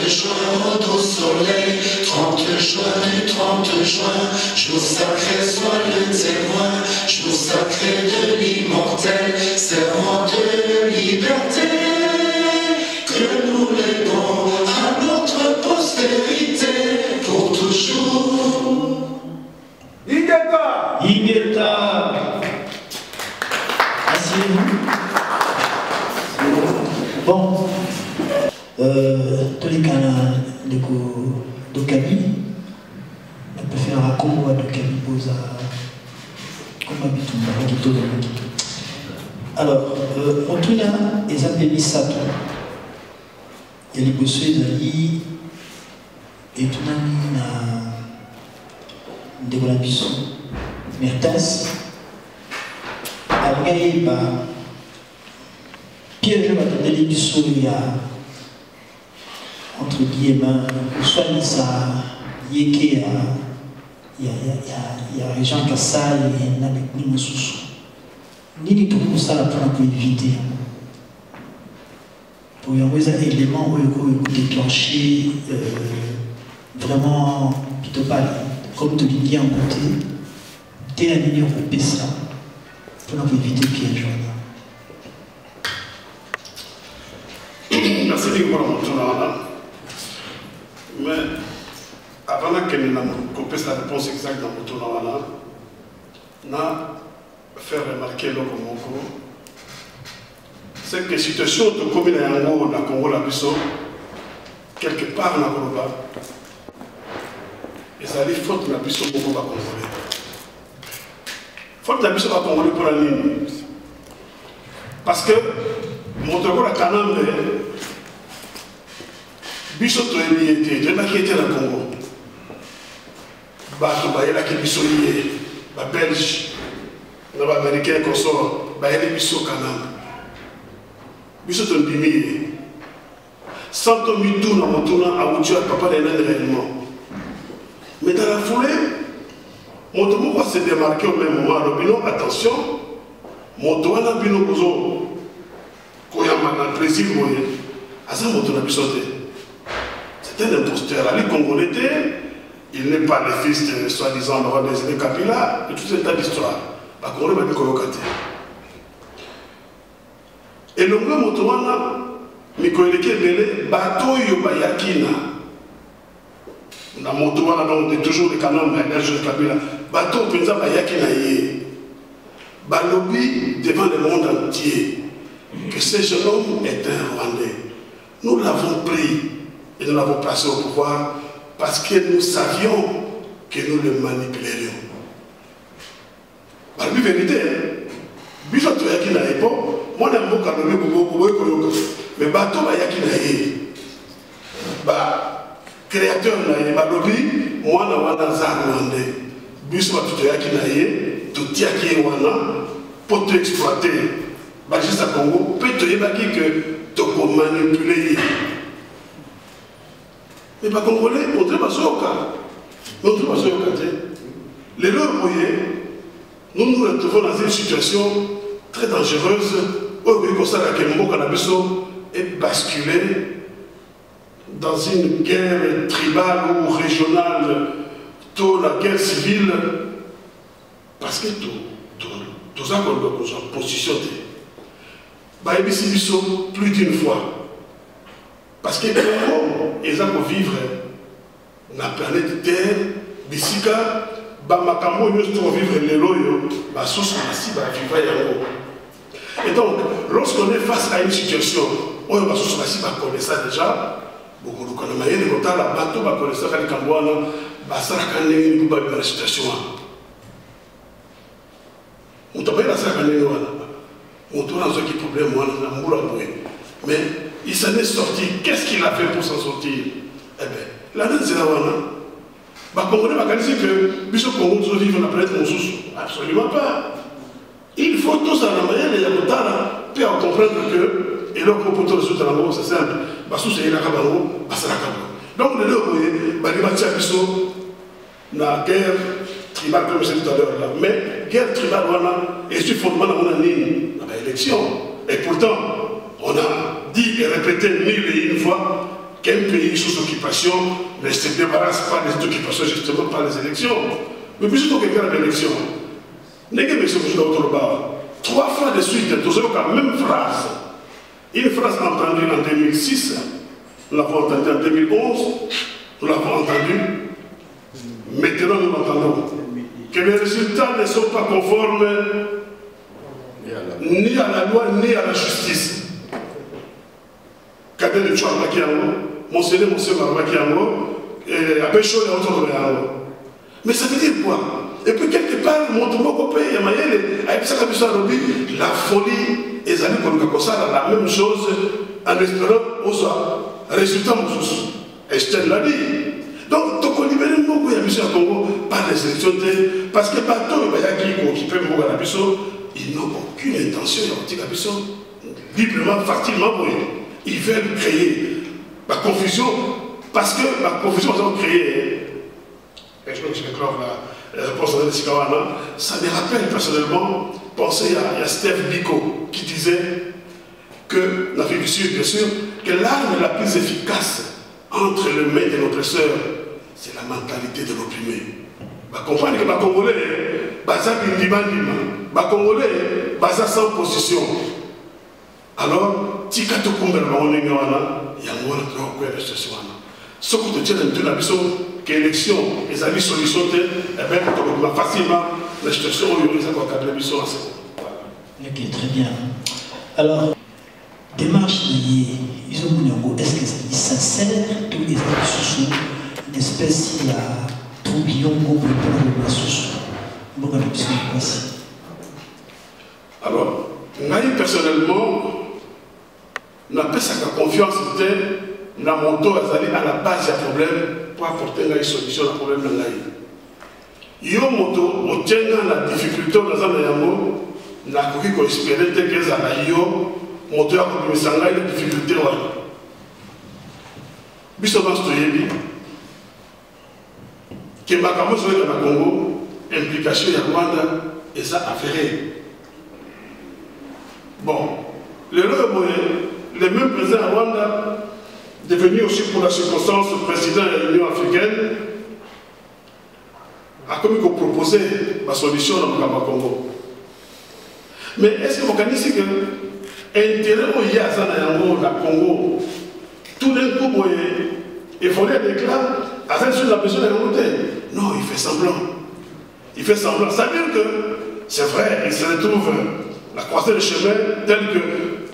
juin, au doux soleil, 30 juin du 30 juin, jour sacré soit le témoin, jour sacré de l'immortel, serment de liberté, que nous léguons à notre postérité pour toujours. Igeta! Igeta! Asseyez-vous. Bon, tous les cas, de Camille, on peut faire un combo de Camille Boza, comme habitude. Alors, on trouve là, les appels Sato. Il y a les bosses, et tout le monde a des volabissons. Mertens, a gagné piège de l'édition, il y a entre guillemets, soit il y a Réjean Kassai et Namek Nimosusu. Ni tout ça pour éviter. Pour y avoir des éléments où déclencher vraiment pitopal, comme tu l'as dit en côté, t'es aligné au PSA pour éviter le piège. Merci beaucoup pour la mais avant que nous puissions la réponse exacte dans le tournoi, nous avons fait remarquer le Congo. C'est que la situation de commune à Congo, la Congo, la Bissau, quelque part dans le Congo, et ça dit faute de la Bissau pour le Congo. Faute de la Bissau pour le Congo pour la ligne. Parce que mon Congo a quand même biso to lié te de qui était la Congo ba to ba yela ki biso lié ba belge na ba américain ko so ba yela biso kana biso to ndimi santo mitu na motuna awuju papa de réellement mais dans la foulée mon tomo va se démarquer au même moment alors bino attention mon toana bino kozo ko ya mana plaisir moye asa motuna biso te. C'est un imposteur. Les Congolais, il n'est pas le fils de soi-disant le roi des Kabila, et tout cet tas d'histoire. Les Congolais va dire et le mot Motowana, Mikoeleke Bele, bateau Yobayakina. Na Motowana, donc toujours les canons, mais de Kabila. Bateau Penza Bayakina Yé. Balobi devant le monde entier que ce jeune homme est un Rwandais. Nous l'avons pris. Et nous l'avons placé au pouvoir parce que nous savions que nous le manipulerions. La vérité, biso to yaki na époque, moi na mboka lobi bobo koyoka. Mais bato ba yaki na ye. Ba créateur na ye ba lobi moi na wana za Rwandais. Biso ba to yaki na ye, to tiaki wana pour te exploiter. Ba juste à Congo, peut te yebaki que to ko manipuler. Mais pas Congolais, on ne pas les leurs moyens, nous nous retrouvons dans une situation très dangereuse où est basculé dans une guerre tribale ou régionale, toute la guerre civile, parce que tout ça qu'on doit positionner. Plus d'une fois. Parce que Congo, ils ont vivre dans la planète Terre, Bissika, Bamakamo, nous devons vivre les loyaux, et donc, lorsqu'on est face à une situation, on va connaître ça déjà, beaucoup de connaître les contacts, la bateau va connaître ça, les Cambouana, Bassara Kandé, nous va la situation. On t'a pas eu la Sarakandé, on tourne dans un problème, on a un boulot. Mais il s'en est sorti. Qu'est-ce qu'il a fait pour s'en sortir? Eh bien, la dette c'est la wana. Bah, Congolais va dire que Bissau Congo doit vivre dans la planète Moussous. Absolument pas. Il faut tous en améliorer les Yamotana, puis en comprendre que, et leur comportement de Soutanamo, c'est simple. Bassou c'est la Kabano, Bassala Kabano. Donc, les deux, vous voyez, il va dire Bissau, la guerre tribale, comme je disais tout à l'heure, mais guerre tribale, et sur fondement de l'élection. Et pourtant, on a dit et répété 1000 et une fois qu'un pays sous occupation ne se débarrasse pas des occupations justement par les élections. Mais puis surtout quelqu'un a l'élection. N'est-ce que monsieur d'autre part, 3 fois de suite, nous avons la même phrase. Une phrase entendue en 2006, nous l'avons entendue en 2011, nous l'avons entendue. Maintenant nous l'entendons. Que les résultats ne sont pas conformes ni à la loi ni à la justice. Quand le choix Monseigneur Marmakiango, et à Pécho et autour de Yango. Mais ça veut dire quoi? Et puis quelque part, mon tombeau pays, la folie et la même chose en espérant aux résultats. Estelle l'a dit. Donc, tu connais bien le mot qu'il y a Congo par les élections, parce que partout, qui peut ils n'ont aucune intention de librement, facilement, ils veulent créer la confusion, parce que la confusion qu'ils ont créée, et je vais clore la réponse de Sikawana, ça me rappelle personnellement, penser à Steve Biko, qui disait que, l'Afrique du Sud, bien sûr, que l'arme la plus efficace entre le maître et l'oppresseur, c'est la mentalité de l'opprimé. Comprendre que les Congolais, les Congolais, sans position. Alors, si tu as tout compris, il y a un ce que tu tiens de la mission, que l'élection, les amis solutions, facilement, la situation, il y a un mission à ce moment. Ok, très bien. Alors, démarche, est-ce que ça sert tous les sous une espèce de tourbillon pour le sous? Alors, moi personnellement, je n'ai pas confiance dans la moto à la base du problème pour apporter une solution au problème de l'Aïe. Yo moto, on tient la difficulté dans un yango, n'a pas espérer que les yo moto a commis la difficulté. Bisoma Stoyebi, que ma caméra sur le Congo, implication de Rwanda et ça affairé. Bon, le même président de Rwanda, devenu aussi pour la circonstance président de l'Union africaine, a comme proposé ma solution dans le Congo. Mais est-ce que vous connaissez que l'intérêt où il y a dans le Congo, tout d'un coup, il faudrait déclarer à cette chose la besoin de remonter. Non, il fait semblant. Il fait semblant. Ça veut dire que, c'est vrai, il se retrouve la croisée de chemin telle que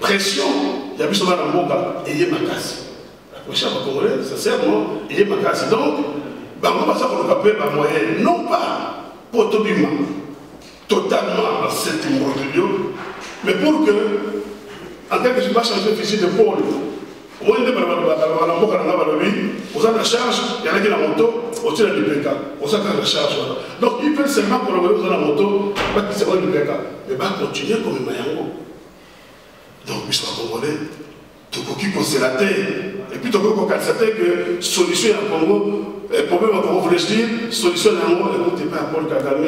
pression, il y a vu souvent dans le monde, et il y a ma casse. La pression congolaise, sincèrement, il y a ma casse. Donc, on va savoir qu'on peut pas moyen, non pas pour Tobima, totalement dans cette immortalité, mais pour que, en tant que je ne vais pas changer de physique de pôle, au moins, vous avez la charge, il y en a qui ont la moto, au-dessus de l'IPK. Vous avez la charge. Donc, ils veulent seulement pour le dans la moto, pas qu'ils soient l'IPK. Mais va continuer comme un Mayango. Donc, ils sont congolais. Tout le monde qui la terre. Et puis, tout le monde constater que solution à Congo, problème à Congo, vous voulez dire, solution à Congo, écoutez pas Paul Kagame.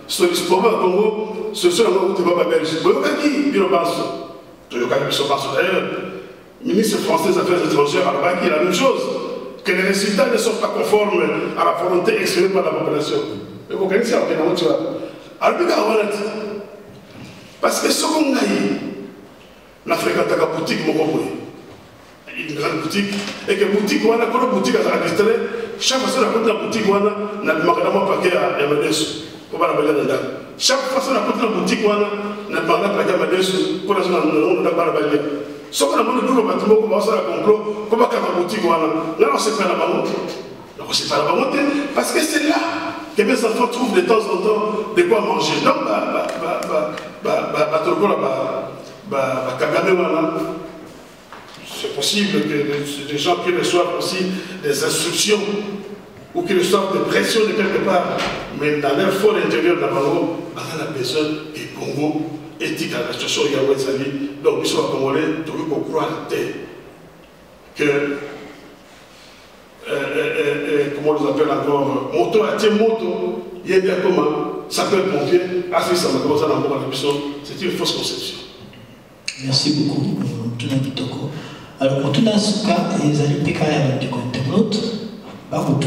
Solution à Congo, solution à Congo, écoutez pas Belgique. Vous voyez qui il en passe. Tu vois, ils sont passés d'ailleurs. Ministre français des Affaires étrangères à la la même chose, que les résultats ne sont pas conformes à la volonté exprimée par la population. Et vous connaissez ça, tu vois. Alors, parce que ce qu'on a eu, la fréquente la boutique, une grande boutique, et que boutique, on a une boutique à la distrait, chaque fois qu'on a la boutique, on a le magasin paquet à MDS. Chaque fois qu'on a la boutique, on a le magasin paquet à MDS, pour la zone de la barbarie. Ce qu'on a demandé de bâtiment, comment ça a complot, comment on a la boutique, là on ne sait pas la banque. On ne sait pas la banque, parce que c'est là que mes enfants trouvent de temps en temps de quoi manger. Donc, c'est possible que des gens qui reçoivent aussi des instructions ou qui reçoivent des pressions de quelque part, mais dans leur fort intérieur de la banque, on a besoin du Congo. Éthique à la situation où il y a sa vie. Donc, ils sont congolais, tout le monde croit que, comment on les appelle encore, moto à tiens moto, il y a bien comment, ça peut être pompier, assez ça m'a commencé à l'emploi à la mission, c'est une fausse conception. Merci beaucoup, Tuna Kitoko. Alors, quand on a ce cas, les amis PKR de internautes, par contre,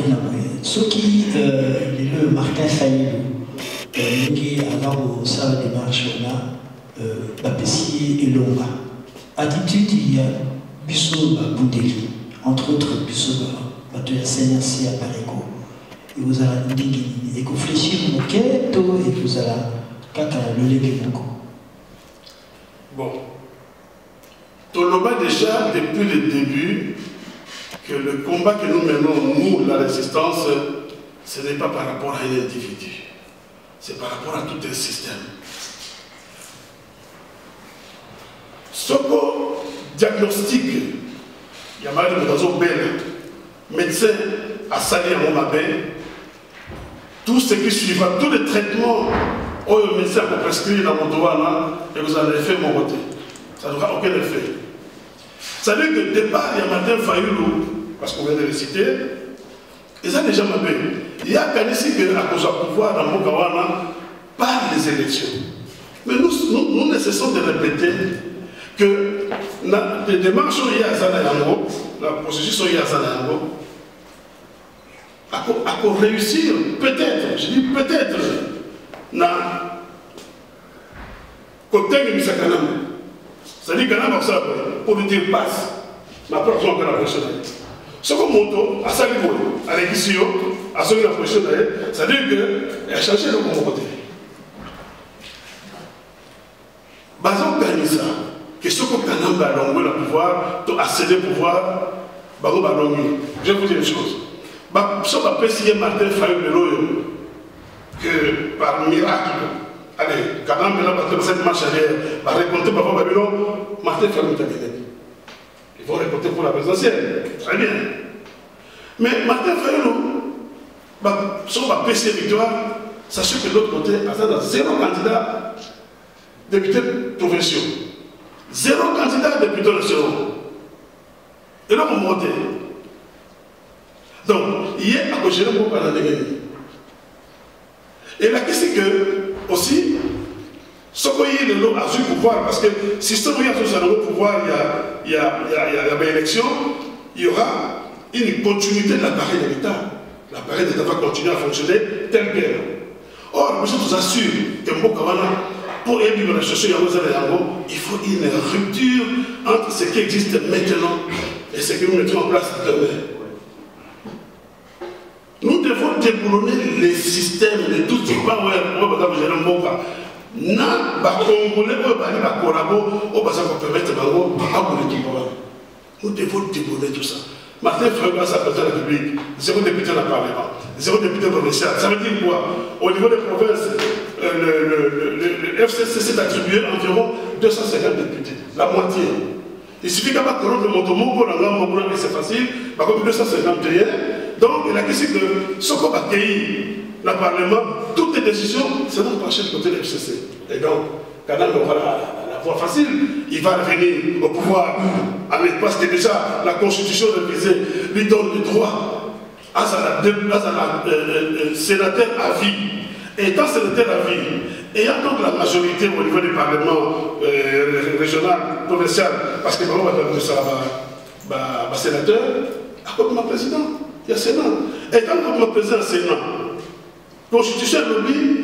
ce qui est le Martin Fayou, qui a au sein de démarche, on a Bapessi et Longa. Attitude, il y a Busso Boudeli, entre autres Busso Batoya Senasi à Parigo. Et vous allez dire, et vous fléchissez mon quête, et vous allez caca le légué beaucoup. Bon. Toloba déjà depuis le début que le combat que nous menons, nous, la résistance, ce n'est pas par rapport à un individu, c'est par rapport à tout un système. Ce qu'on diagnostique, il y a mal de raison belle, médecin a sali à mon tout ce qui suivra, tous les traitements où le médecin peut prescrire dans mon doigt, et vous en avez fait mon côté. Ça n'aura aucun effet. Ça veut dire que départ, il y a Martin Fayoulou, parce qu'on vient de le citer, ils ont déjà mabé. Il y a qu'à ici qu'à cause du pouvoir dans Mokawana par les élections. Mais nous ne cessons de répéter que les démarches il y a Zanayango, la processus il y a Zanayango, à réussir, peut-être, je dis peut-être, na côté de Misakanam. C'est-à-dire que pour lui dire passe, ma propre qu'on a pressionné. Ce qu'on monte à Salibo, à l'édition, à ce qu'on a pressionné, c'est-à-dire qu'il a changé le côté. Bazon gagne ça, que ce qu'on a ballon, le pouvoir, à céder le pouvoir, Bago Ballon. Je vais vous dire une chose. Si on appelle si Martin Fayoulou, que par miracle, allez, quand on a cette marche arrière, va raconter par Babylon, Martin Fayoulou t'a gagné. Ils vont raconter pour la présidentielle. Très bien. Mais Martin Fayoulou, si on va passer victoire, sachez que de l'autre côté, il y a 0 candidat député provinciaux. 0 candidat député nationaux. Et là, on monte. Donc, hier, à cause de beaucoup de gagné. Et la question c'est que, aussi, ce qu'on y est de l'eau a su pouvoir, parce que si ce qu'on y a tout ça dans le pouvoir, il y a une élection, il y aura une continuité de l'appareil de l'État. L'appareil de l'État va continuer à fonctionner tel quel. Or, je vous assure que Mokawana, pour aider la chercher il faut une rupture entre ce qui existe maintenant et ce que nous mettons en place demain. Nous devons déboulonner les systèmes, les tout ce qui va nous devons déboulonner tout ça. Martin Fayoulou, ça président de la République, 0 député dans le Parlement, 0 député provincial. Ça veut dire quoi? Au niveau des provinces, le FCC s'est attribué environ 250 députés, la moitié. Il suffit qu'à pas corrompre le motomo, c'est facile, par contre 251. Donc, la question de ce qu'on va accueillir dans le Parlement, toutes les décisions seront penchées du côté de l'FCC. Et donc, quand on aura la voie facile, il va revenir au pouvoir, parce que déjà la Constitution révisée lui donne le droit à un sénateur à vie. Et étant sénateur à vie, ayant donc la majorité au niveau du Parlement régional, provincial, parce que maintenant on va faire ça, sénateur, à côté de mon président. Il y a Sénat. Et quand le président du Sénat, la Constitution oublie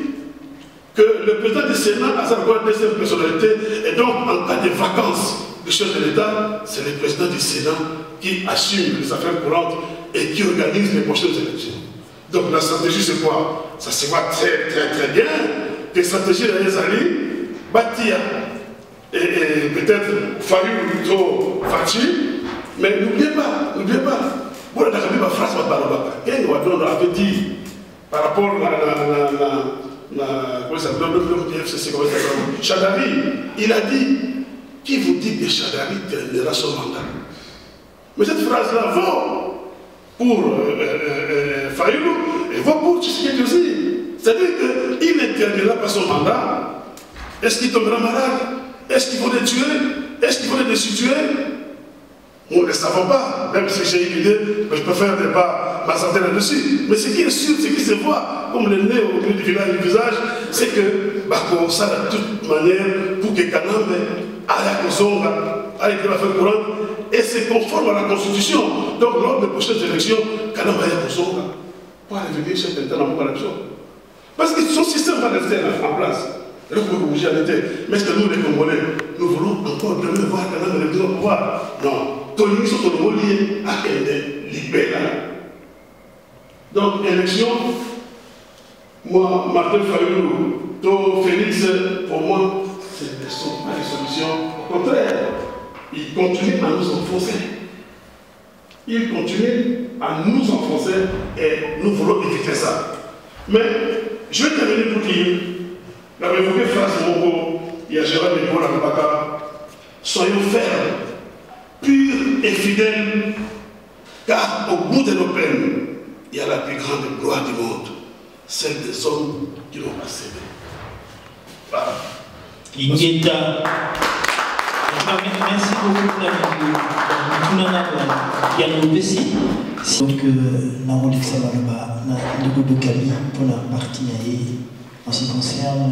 que le président du Sénat a sa deuxième personnalité, et donc en cas de vacances du chef de l'État, c'est le président du Sénat qui assume les affaires courantes et qui organise les prochaines élections. Donc la stratégie c'est quoi? Ça se voit très très très bien que la stratégie de Yazali, Batia et peut-être Fayoulou plutôt Fachi, mais n'oubliez pas. Bon, on a vu ma phrase, avait dit par rapport à Chadari, il a dit, qui vous dit que Chadari terminera son mandat? Mais cette phrase-là vaut pour Fayoulou et vaut pour Tshisekedi aussi. C'est-à-dire qu'il ne terminera pas son mandat. Est-ce qu'il tombera malade? Est-ce qu'il faut le tuer? Est-ce qu'il faut le destituer? Nous ne le savons pas, même si j'ai une idée, mais je préfère ne pas m'attendre là-dessus. Mais ce qui est sûr, ce qui se voit, comme le nez au milieu du visage, c'est que, ça de toute manière, pour que Kanambe aille à Kosonga, aille à la fin courante, et c'est conforme à la Constitution. Donc, lors des prochaines élections, quand on va y avoir pour arriver chez quelqu'un dans la élection. Parce que son système va rester en place. Et là, vous pouvez bouger à l'été. Mais est-ce que nous, les Congolais, nous voulons encore demain voir quand même l'élection au pouvoir? Non. Tout le monde sont liés à Kende, libéral. Donc, élection, moi, Martin Fayulu, Félix, pour moi, ce ne sont pas des solutions. Au contraire, ils continuent à nous enfoncer. Ils continuent à nous enfoncer et nous voulons éviter ça. Mais je vais terminer pour dire, la République face au Mongo, il y a Gérard Mégo, la Rebaka, soyons fermes, purs et fidèles, car au bout de nos peines, il y a la plus grande gloire du monde, celle des hommes qui l'ont passé. Voilà. Ingeta. Merci beaucoup donc nous de Camille pour la partie en ce qui concerne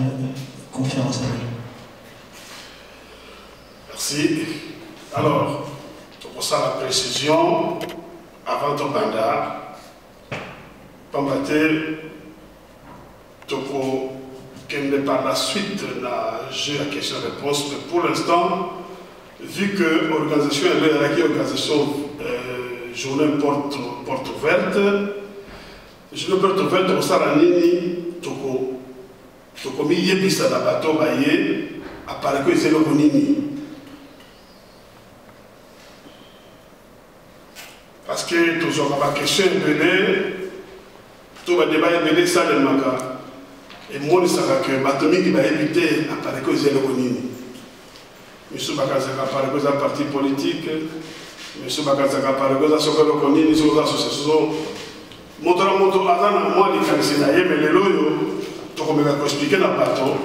conférence. Merci. Alors, pour ça la précision, avant ton mandat, combattre qu'elle n'est pas la suite de la question-réponse, mais pour l'instant, vu que l'organisation est l'organisation journée porte ouverte, journée porte ouverte au Saranini, toko mi yebisa na bato baye, apparaît que c'est le Konini. Parce que toujours la question est belée, tout le débat est belé, ça le manga. Et moi, je sais que Batomi qui va éviter apparaît que c'est le Konini. Monsieur Bakazaka apparaît que c'est un parti politique, Monsieur Bakazaka apparaît que c'est le Konini, c'est une association. Moto Azana, moi, les Kanisinaye, mais les loyaux, tout comme je vais expliquer dans le bateau,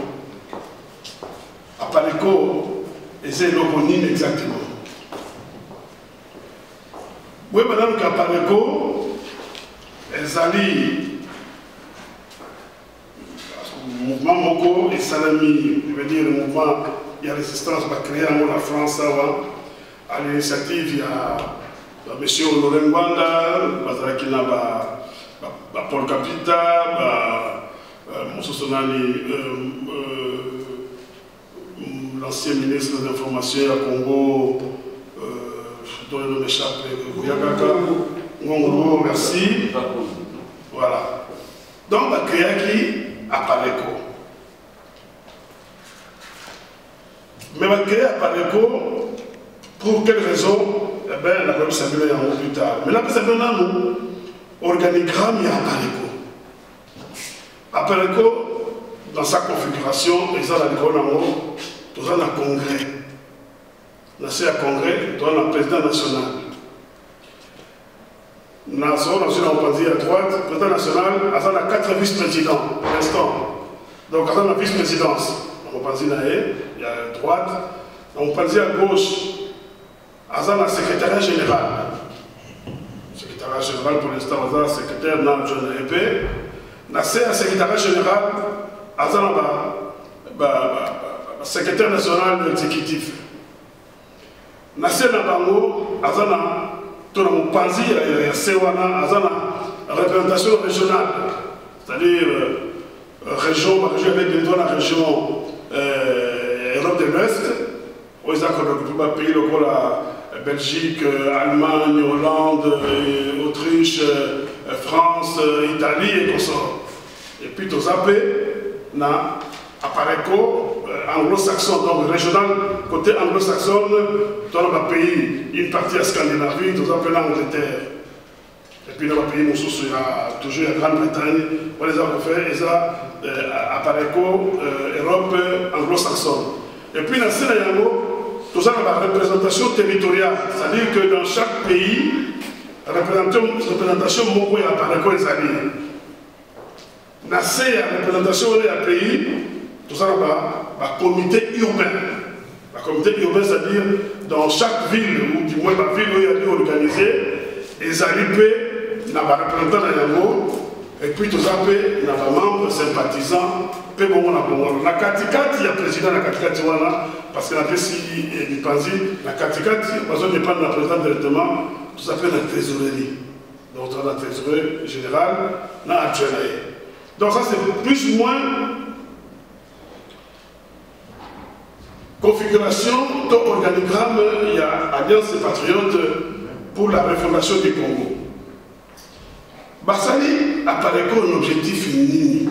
apparaît que c'est le Konini exactement. Oui, madame Kapareko, Ezali, mouvement Moko et Salami, je veux dire, le mouvement, il y a résistance, va créer la France, à l'initiative, il y a M. Honoré Ngwanda, Paul Capita, l'ancien ministre de l'Information à Congo, dont le nom m'échappe, Ngongoro, merci. Voilà. Donc, la création apparaît quoi? Mais la création apparaît quoi? Pour quelle raison? Eh bien, la police a vu un peu plus tard. Mais la police a vu un organigramme, il apparaît quoi? Apparaît quoi? Dans sa configuration, ils ont un congrès. Dans ce congrès, dans le président national. Nation nationale, on peut dire à droite, le président national, il a 4 vice-présidents pour l'instant. Donc, il y a la vice-présidence. On peut dire il y a à droite. On peut dire à gauche, il y a le secrétariat général. Le secrétariat général, pour l'instant, il y a le secrétaire de l'EP. Dans le secrétariat général, il y a le secrétaire national exécutif. Dans le Bango, il y a tout le monde il y a représentation régionale, c'est-à-dire région avec la région Europe de l'Ouest, où ils ont pays comme la Belgique, Allemagne, Hollande, Autriche, France, Italie et tout ça. Et puis tout ça, apparaît anglo-saxon, donc régional, côté anglo-saxon, dans le pays, une partie à Scandinavie, tout ça, l'Angleterre. Et puis dans le pays, il y a toujours la Grande-Bretagne, on les a fait, et ça apparaît Europe anglo-saxonne. Et puis dans ce Sénégal, tout ça, la représentation territoriale, c'est-à-dire que dans chaque pays, la représentation Moko apparaît les alliés. Dans la représentation des pays, tout ça, le comité urbain. Le comité urbain, c'est-à-dire dans chaque ville, ou du moins la ville où il y a dû organiser, les alliés, il y a un représentant dans Et puis tout ça, il y a des membres sympathisants, peu bon on a bon. La katikati, il y a président la katikati voilà, parce que la PCI et du Panzi, la katikati, parce qu'on n'est pas de la présidente directement, tout ça fait la trésorerie. Donc on a la trésorerie générale, là actuelle. Donc ça c'est plus ou moins configuration, ton organigramme, il y a Alliance des Patriotes pour la refondation du Congo. Bassali apparaît comme un objectif nini.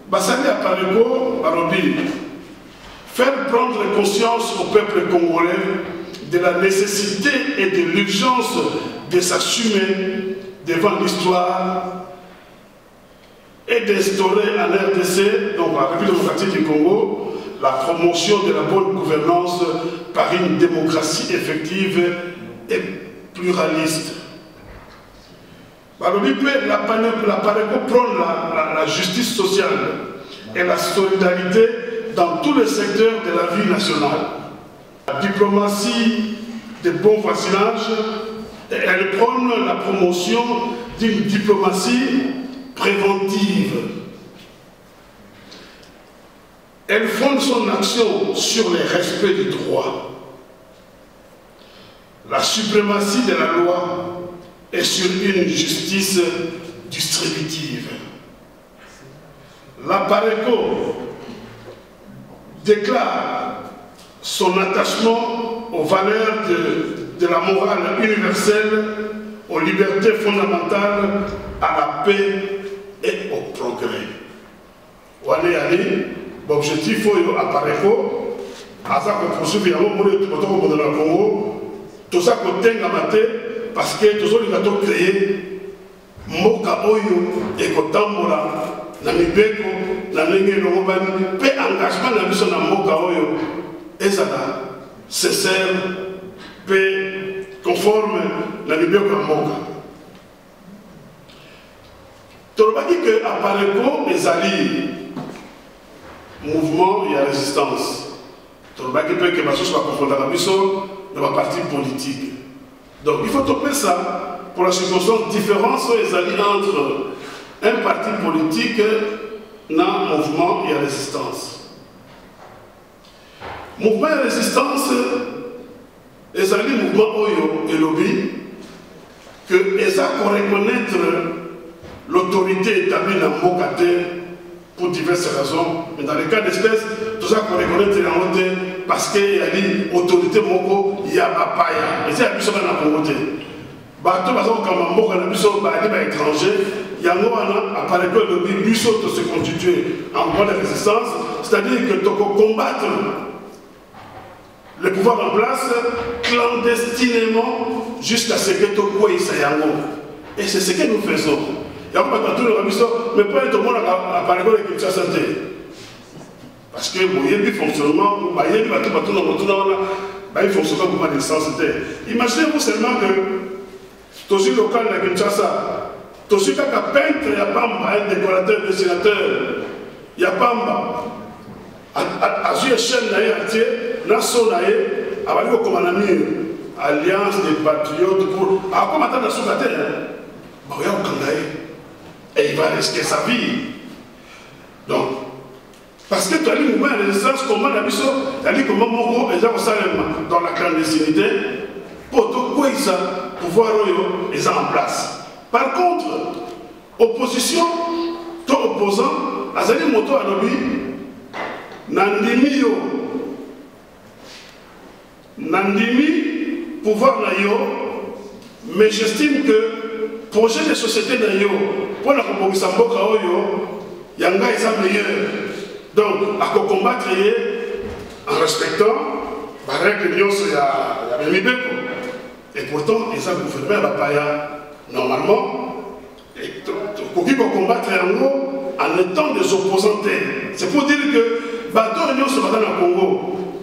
Bassali apparaît comme faire prendre conscience au peuple congolais de la nécessité et de l'urgence de s'assumer devant l'histoire et d'instaurer en RDC, donc la République démocratique du Congo, la promotion de la bonne gouvernance par une démocratie effective et pluraliste. L'appareil prône la justice sociale et la solidarité dans tous les secteurs de la vie nationale. La diplomatie de bon voisinage, elle prône la promotion d'une diplomatie préventive. Elle fonde son action sur le respect du droit, la suprématie de la loi et sur une justice distributive. La PARECO déclare son attachement aux valeurs de la morale universelle, aux libertés fondamentales, à la paix et au progrès. L'objectif à PARECO, à ça qu'on poursuit dans le Congo, tout ça qu'on tient à mater, parce que tout ça nous avons créé Moka Oyo et Kotambola, na Mibeko, na Nenge Longobani, peu engagement na mission na Moka Oyo, et ça sincère, peu conforme na Mibeko na Moka. Tout le monde dit qu'à Pareko, les alliés, mouvement et résistance. Tout le monde dit que ma chose va confondre la mission dans ma partie politique. Donc il faut topper ça pour la circonstance différence les alliés entre un parti politique et un mouvement et résistance. Mouvement et résistance, les alliés mouvement Oyo et lobby, que les a pour reconnaître l'autorité établie dans Mokate pour diverses raisons. Mais dans le cas d'espèce, tout ça pour reconnaître la montée parce qu'il y a dit autorité Moko, il y a Bapaya. Et c'est la mission dans la Congoté. Bateau, par exemple, quand Moko a la mission étranger, il y a un appareil que le but de se constituer en mouvement de résistance, c'est-à-dire que tu peux combattre le pouvoir en place clandestinement jusqu'à ce que tu puisses Sayango. Et c'est ce que nous faisons. Il y a pas tout le mission, mais pas tout le monde a parlé de la santé. Parce que il y a du fonctionnement, il y a tout le fonctionnement pour la santé. Imaginez-vous seulement que tu es local de Kinshasa, tu es un peintre, il y a Pamba, un décorateur, dessinateur, il y a Pamba. À jouer chaîne entier, nation comme un ami, alliance des patriotes pour. Alors, comment attendre sous la terre? Et il va risquer sa vie. Donc, parce que tu as dit mouvement de résistance, comment la mission, tu as dit comment Moko est dans la clandestinité, pour tout quoi ça, pouvoir les en place. Par contre, opposition, ton opposant, Azali Moto Anobi, Nandimi pouvoir na yo, mais j'estime que projet de société na yo, pour la composition Mboka Oyo, Yanga est meilleur. Donc, à combattre en respectant la règle de l'Union, il y a Mibeko. Et pourtant, ils ont gouverné à Bapaya normalement. Et pour combattre en étant des opposants. C'est pour dire que bateau l'Union se bat dans le Congo,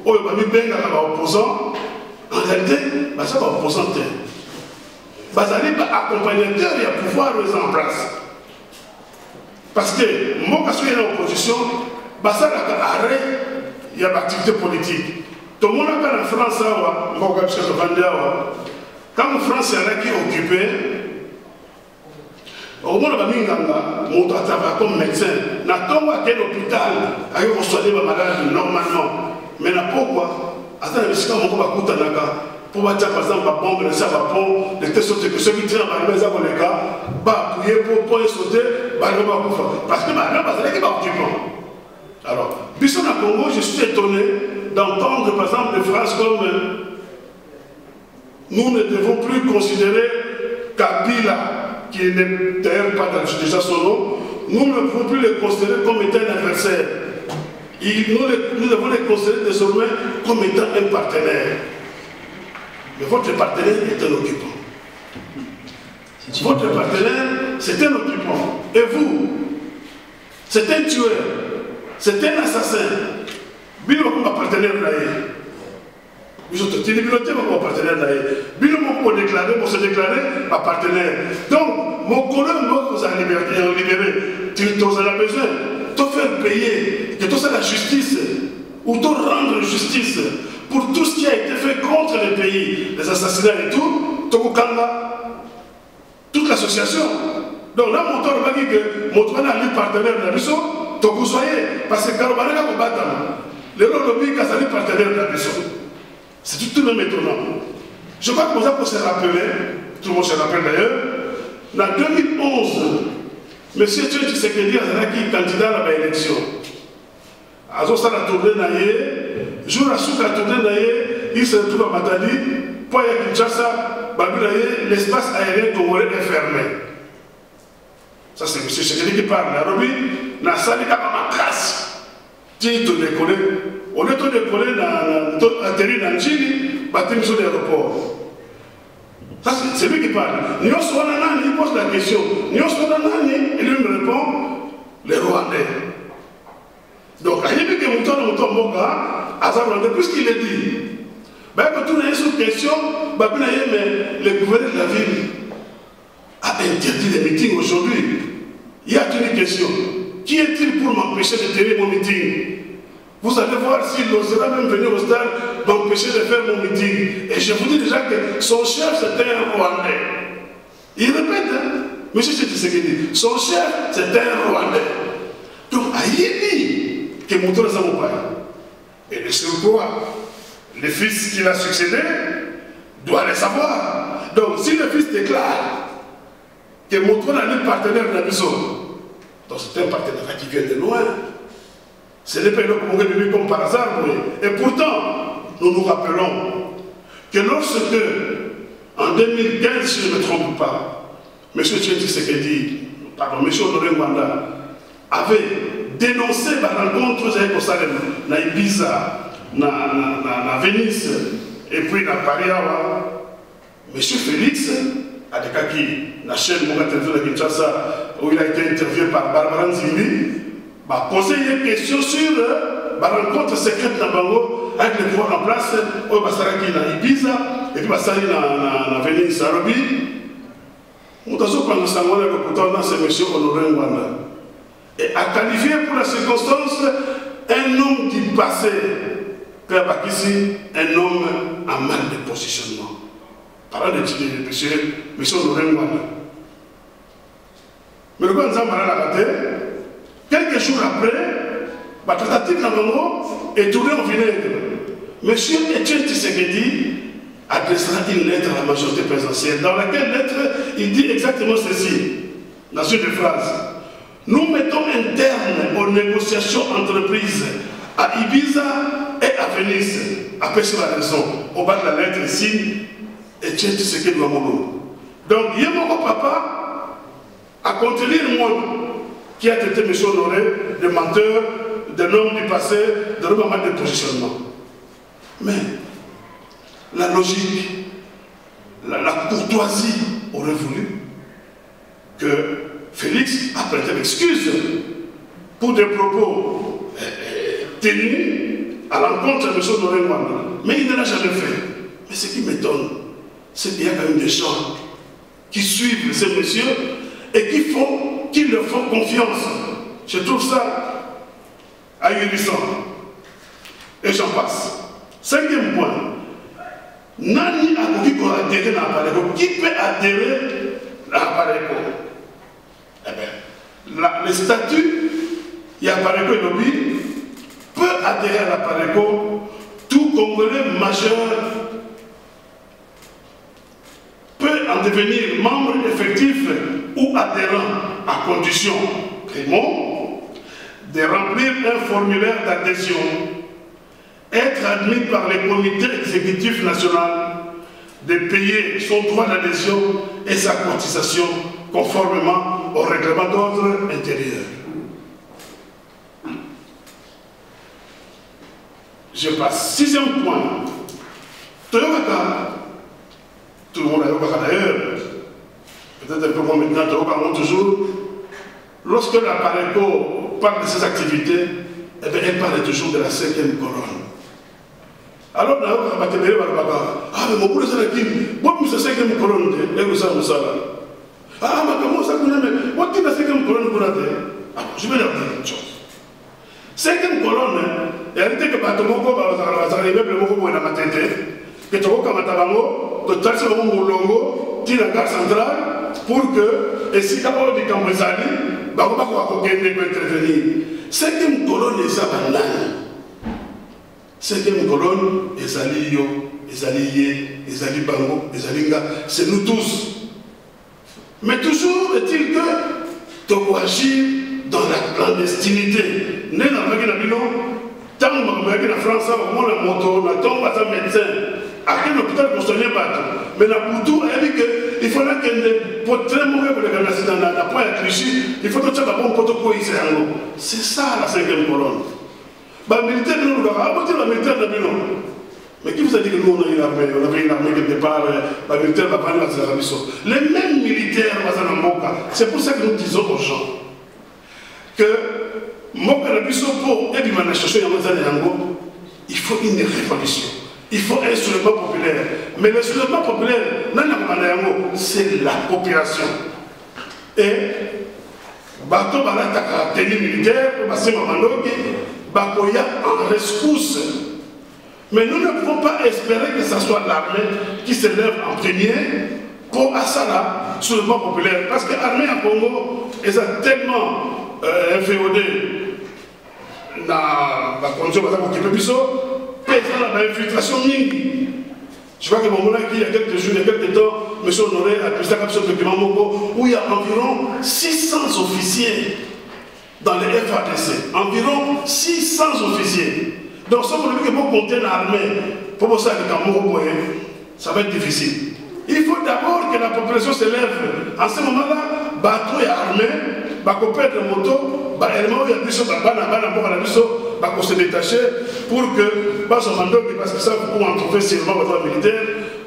où il y a Mibeko qui opposant, en réalité, ça va opposant. Bazali accompagnateur, il y a pouvoir les en place. Parce que moi, quand je suis en opposition, il y a l'activité politique. Tout le monde a en France, quand la France est occupée, Au moins, on travaille comme médecin. On a quel hôpital à soigner les malades normalement. Mais pourquoi? Attends, pour par exemple, la bombe, le savon, de telle sorte que ceux qui tirent dans les maisons, va appuyer pour sauter, parce que alors, puisqu'on a Congo, je suis étonné d'entendre par exemple des phrases comme nous ne devons plus considérer Kabila, qui n'est d'ailleurs pas déjà son nom, nous ne pouvons plus le considérer comme étant un adversaire. Nous devons les considérer désormais comme étant un partenaire. Mais votre partenaire est un occupant. Votre partenaire, c'est un occupant. Et vous, c'est un tueur, c'est un assassin. Bilo comme partenaire naïe. Vous êtes biloté comme partenaire naïe. Bilo pour déclarer, pour se déclarer, ma partenaire. Donc, mon collègue, moi, vous avez libéré. Tu en as besoin. De faire payer, de faire la justice, ou de rendre justice pour tout ce qui a été fait contre le pays, les assassinats et tout, toute l'association. Donc là, mon tour va dire que mon tour a lui partenaire de la mission, donc vous soyez, parce que quand on va battre, les lobbies qui sont partenaires de la mission. C'est tout de même étonnant. Je crois que pour se rappeler, tout le monde se rappelle d'ailleurs, en 2011, M. Tchèque Tshisekedi a été candidat à l'élection. Azo ça la tournée naïe, jour à souk la tournée naïe, il se retrouve à Matadi, pour y aller à Kinshasa, l'espace aérien congolais est fermé. Ça c'est M. Tshisekedi qui parle. Narobi, na sali kama makasi. Ti to décoller, au lieu de décoller dans atterrir dans Chili, bâtir sur l'aéroport. Ça, c'est lui qui parle. Il pose la question. Et lui me répond, les Rwandais. Donc, il dit que puisqu'il est dit, quand on a une question, le gouverneur de la ville a interdit les meetings aujourd'hui. Il y a une question. Qui est-il pour m'empêcher de tenir mon meeting? Vous allez voir s'il osera même venir au stade m'empêcher de faire mon meeting. Et je vous dis déjà que son chef, c'était un Rwandais. Il répète, hein? M. Tshisekedi, son chef, c'était un Rwandais. Donc, Aïe que mon tour est mon père. Et le surcroît, le fils qui l'a succédé doit le savoir. Donc, si le fils déclare que mon tour est un partenaire de la maison, donc c'est un partenaire qui vient de loin. Ce n'est pas le comme par hasard, oui. Et pourtant, nous nous rappelons que lorsque, en 2015, si je ne me trompe pas, M. Tshisekedi, pardon, M. Honoré Ngwanda, avait dénoncé la rencontre avec Salem, na Ibiza, na Venise, et puis na Paris. M. Félix, à la chaîne Monga Télévision de Kinshasa, où il a été interviewé par Barbara Nzimbi, va poser une question sur la rencontre secrète d'Abango avec les pouvoirs en place, au Basaraki na Ibiza, et puis Basari na Venise à Robi. Nous avons quand nous avons le pourtant c'est M. Honoré Ngwanda. Et a qualifié pour la circonstance un homme du passé, Père Bakissi, un homme en mal de positionnement. Parlant de M. Honoré Ngwanda. Mais le grand Zambara l'a raté. Quelques jours après, la tentative d'Abango est tournée au vinaigre. M. Etienne Tshisekedi adressera une lettre à la majorité présidentielle, dans laquelle lettre il dit exactement ceci, dans une des phrases. Nous mettons un terme aux négociations entreprises à Ibiza et à Venise. Après sur la raison, au bas de la lettre ici, Etienne Tshisekedi Wamolo. Donc, Yemoko Papa a contenir moi qui a traité M. Honoré de menteur, d'un homme du passé, d'un homme en mal de positionnement. Mais la logique, la courtoisie aurait voulu que Félix apprête l'excuse pour des propos tenus à l'encontre de M. Honoré Ngwanda. Mais il ne l'a jamais fait. Mais ce qui m'étonne, c'est qu'il y a quand même des gens qui suivent ces messieurs et qui leur font confiance. Je trouve ça ahurissant. Et j'en passe. Cinquième point. Nani a qui peut adhérer à l'appareil? Qui peut adhérer à l'appareil? Eh bien, le statut, il y a Pareco et Lobby, peut adhérer à la Pareco, tout Congolais majeur peut en devenir membre effectif ou adhérent à condition, primo, de remplir un formulaire d'adhésion, être admis par le comité exécutif national, de payer son droit d'adhésion et sa cotisation conformément au règlement d'ordre intérieur. Je passe. Sixième point. Toyokaka. Tout le monde a Yokaka d'ailleurs. Peut-être un peu moins maintenant, Toyokaka toujours. Lorsque la Pareco parle de ses activités, eh bien, elle parle toujours de la 5e colonne. Alors, on va te dire, ah, mais mon boulot, c'est la Kim. Moi, je sais 5e colonne, et vous savez ça. Ah, mais comment ça, vous avez moi, qui est la 5e colonne pour la terre? Alors, je vais leur dire une chose. 5e colonne, il y a des que Batomoko va arriver, le mot pour la matente, que tu vois comme Tabango, que tu as ce moment longo, tu la gare centrale, pour que, et si tu as des Cambrizali, bah, on va pouvoir intervenir. 5e colonne, c'est ça, banane. 5e colonne, Ezali Yo, Ezali Ye, Ezali Bango, Ezali Nga, c'est nous tous. Mais toujours est-il que tu dois agir dans la clandestinité. Né dans le bilan, tant que la France a au la moto, la tombe à un médecin, à quel hôpital construire bateau. Mais la Poutou a dit qu'il faut que pour très mauvais pour les gars dans la pointe à Clichy, il faut que tu aies un bon protocole ici. C'est ça la 5e colonne. Les militaires, nous avons la militaire de bilan. Mais qui vous a dit que nous on a une armée? On avait une armée quelque part, les militaires va prendre la Rabisson. Les mêmes militaires, c'est pour ça que nous disons aux gens que il faut une révolution, il faut un soulèvement populaire. Mais le soulèvement populaire, c'est la population. Et bateau balata tenue militaire, Bakoya en rescousse. Mais nous ne pouvons pas espérer que ce soit l'armée qui se lève en premier pour Assala, soulèvement populaire. Parce que l'armée en Congo est tellement inféodée dans la condition pour occuper Bissot, pesant dans l'infiltration mingi. Je crois que mon moment il y a quelques jours, il y a quelques temps, M. Honoré a pu faire ce document où il y a environ 600 officiers dans les FADC. Environ 600 officiers. Donc, si vous voulez que compter l'armée pour ça ça va être difficile. Il faut d'abord que la population se lève. En ce moment-là, bateau et armée, bateau perdre moto, élément il y a plus de se détacher pour que parce que ça vous pouvez en trouver seulement votre militaire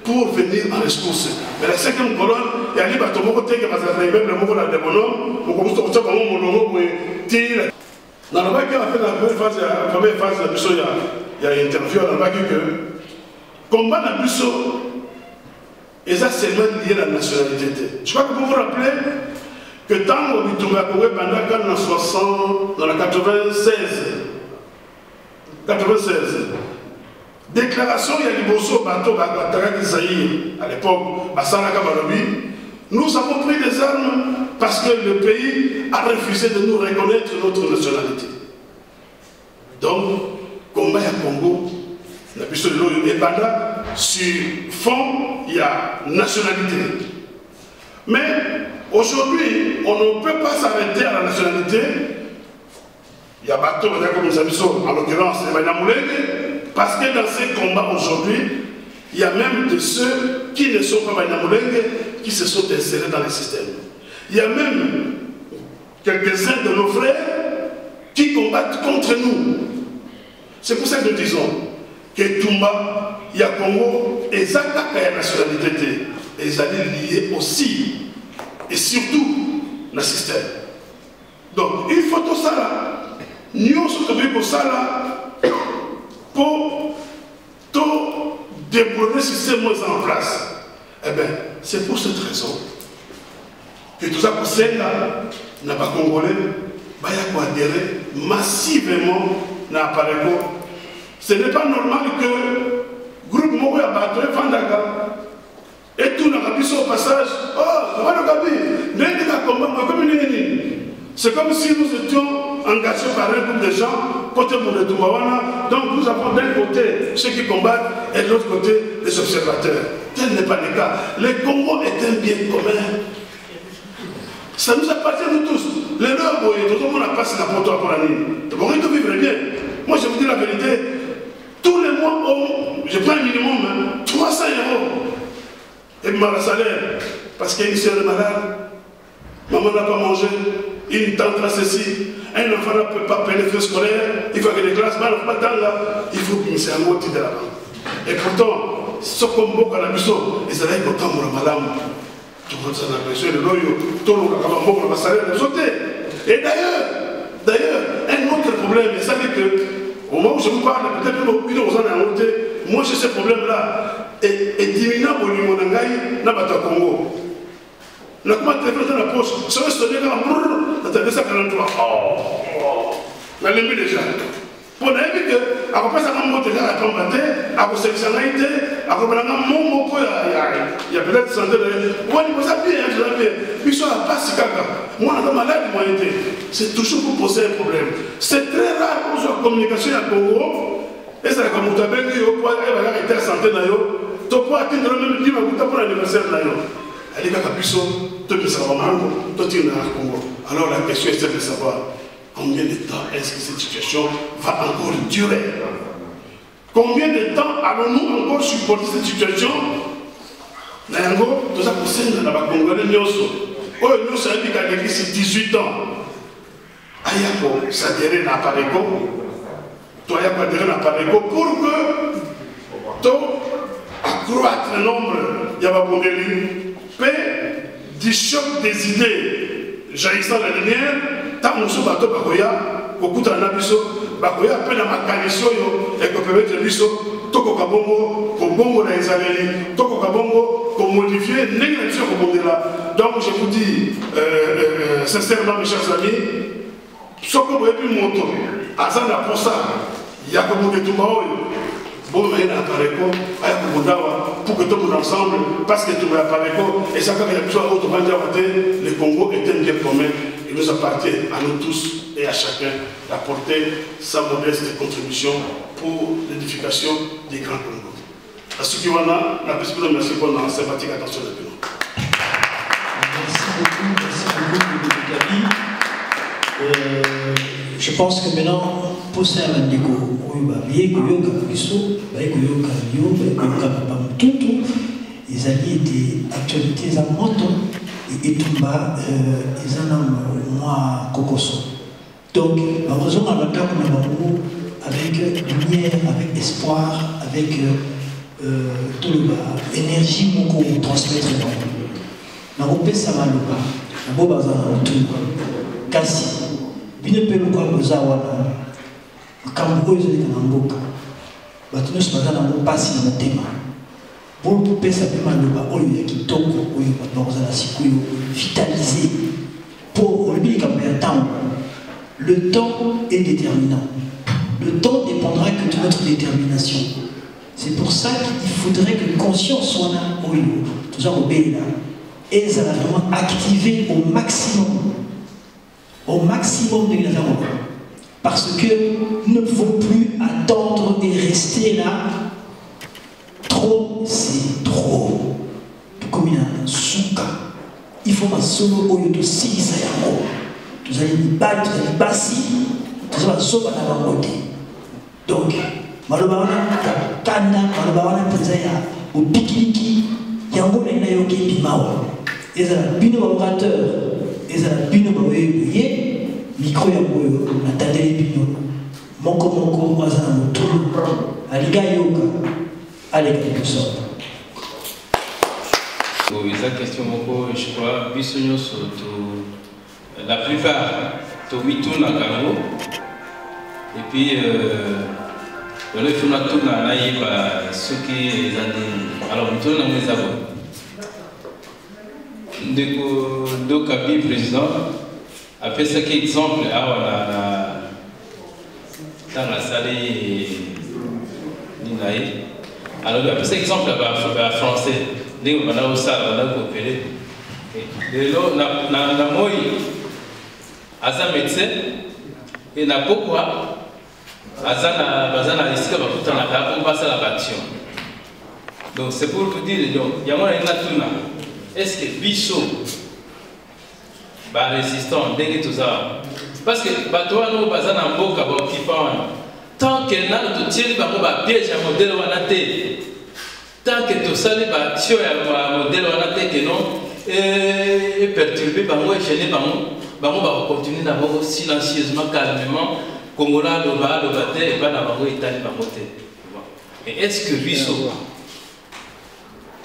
pour venir en rescousse. Mais la 5e colonne, il y a des bateaux qui ont même le mot de bonhomme, pour que vous soyez mon tir. Dans le bac, on a fait la première phase de la Bissot, il y a une interview dans le bac que combat la Bissot, et ça c'est seulement lié à la nationalité. Je crois que vous vous rappelez que tant qu'on a trouvé pendant dans 60, dans la 96, déclaration, il y a des Bosso, bateau, à l'époque, à Sanaka Balobi, nous avons pris des armes parce que le pays a refusé de nous reconnaître notre nationalité. Donc, combat à Congo, la puissance de l'eau et Banda, sur fond, il y a nationalité. Mais aujourd'hui, on ne peut pas s'arrêter à la nationalité. Il y a bateau, comme nous avons en l'occurrence, parce que dans ces combats aujourd'hui, il y a même de ceux qui ne sont pas Banyamulenge qui se sont insérés dans le système. Il y a même quelques-uns de nos frères qui combattent contre nous. C'est pour ça que nous disons que Toumba, il y a Congo, et Zaka a la nationalité, et ils allaient lier aussi, et surtout, le système. Donc, il faut tout ça là. Nous sommes pour ça là, pour tout débrouiller le système en place. Eh bien, c'est pour cette raison que tout ça pour celle-là, n'a pas congolais, il y a adhérer massivement à Pareco. Ce n'est pas normal que le groupe Moko a battu Fandaka et tout n'a pas pu au passage, oh, c'est comme si nous étions engagés par un groupe de gens, côté Mouretoumbawana, donc nous avons d'un côté ceux qui combattent et de l'autre côté les observateurs. Tel n'est pas le cas. Le Congo est un bien commun. Ça nous appartient nous tous. Les leurs, tout le monde a passé n'importe quoi pour l'année. Bon, ils doivent vivre bien. Moi, je vous dis la vérité. Tous les mois, je prends un minimum, 300 €. Et mal à salaire. Parce qu'il y a une sœur malade. Maman n'a pas mangé. Une tante a ceci. Un enfant ne peut pas payer les frais scolaires. Il faut que les classes, pas dans là. Il faut qu'il s'est un mot de là-bas. Et pourtant, ce qu'on voit à la maison, ils allaient autant pour la malade. Tout le monde s'en a besoin de l'oyo. Tout le monde a besoin de la salaire de sauter. Et d'ailleurs, un autre problème, et ça veut que, au moment où je vous parle, peut-être que vous en avez monté, moi j'ai ce problème-là. Et diminuant au niveau de Ngaï, n'a pas de Congo. Le comment téléphone dans la poche, ça va sonner comme brrr, t'as ça 43. Oh, on a l'aimé déjà. Pour nous, après ça, on a monté là, on a combattu, après sélectionné, après on a mon mot, il y a peut-être santé de. Moi, il ça bien, je l'ai bien. Puis ça n'a pas si caca. Moi, on a malade, moi, c'est toujours pour poser un problème. C'est très rare qu'on soit en communication à Congo. Et c'est comme vous avez dit, il va arrêter la santé. Tu peux atteindre le même niveau pour l'anniversaire. Elle est là, toi, tu sais vraiment, toi, tu es dans le Congo. Alors la question est celle de savoir combien de temps est-ce que cette situation va encore durer? Combien de temps allons-nous encore supporter cette situation? Tout ça concerne la Congolais Nyoso. Oh, nous, ça dit qu'à l'église, 18 ans. Ayako, ça dirait n'a pas d'écho. Toi, Ayako, dirait n'a pas d'écho pour que toi, accroître le nombre, il y a pas de paix, du choc des idées jaillissant la lumière, tant que nous bateau Bakoya, au coup d'un abisso, Bakoya, peine à ma canisoyo, et qu'on peut mettre le bisso, Toko Kabongo, comme Bongo dans les Israéliens, Toko Kabongo, comme modifier, négligence comme on est là. Donc je vous dis, sincèrement, mes chers amis, ce qu'on aurait pu montrer, Azana pour ça, il y a comme on est tout mort. Bon, il y a un appareil pour que tout le monde ensemble, parce que tout le monde appareil, et ça, quand il y a besoin de le Congo est un bien commun. Il nous appartient à nous tous et à chacun d'apporter sa modeste contribution pour l'édification des grands Congo. À ceux qui en ont, la possibilité de merci pour notre sympathique attention de nous. Merci beaucoup, Gabi. Je pense que maintenant, pour ça, on va dire que les alliés étaient actualités à moto et tout bas, ils en ont moins cocoso. Donc, heureusement, on a avec lumière, avec espoir, avec tout le bas, énergie qu'on transmettre dans le pays. Ça va le bas, on va tout kasi. Bine pe lukwa kuzawana kambo hizo zikanambuka batu nyonso baza nango mpasi na motema pour kopesa mpe maloba oyo ya kitoko oyo bato bakozala sikoyo vitalize mpo olobi likambo ya ntango. Le temps est déterminant. Le temps dépendra que de notre détermination. C'est pour ça qu'il faudrait que conscience soit là oyo toza kobelela ezala vraiment activé au maximum de l'affaire. Parce que nous ne pouvons plus attendre et rester là. Trop, c'est trop. Comme il y a un souka. Il faut un solo au lieu de 6 à yamo. Vous allez y battre, vous allez bassi. Vous allez sauver à la côté. Donc, Malobawana, Kanda, Malobawana, Penzaya, au Pikiliki, Yango, Nayoke, Bimawa. Et ça, bino orateur. Et ça, bino baoye, micro yaboyo, la tadele bino, moko, wazana moto, aliga yoka, allez, quelque sorte. La question moko, je crois, bisogno la plupart, to witourne à Congo, et puis, on est fait tout dans la ceux qui les ont alors witourne dans les abos. Donc, Kabi, président, après ça, quel exemple dans la salle d'Inaï. Alors, après ça, exemple français. ndenge banda kosala banda koopere lelo na moi aza médecin et na pokwa baza na esika bakutanaka mpo basala baaction. Donc c'est pour vous dire yango na nga tuna est-ce que biso résistant ndenge toza parce que bato wana baza na mboka baokipa wana tant que nano totieli bango bapiège ya modele wana te tant que tosali baaction ya modele wana te ke non perturbe bango egene bango bakocontinue na bango silencieusement calmement kongola aloba te epa na bango etali bango te. Et est-ce que biso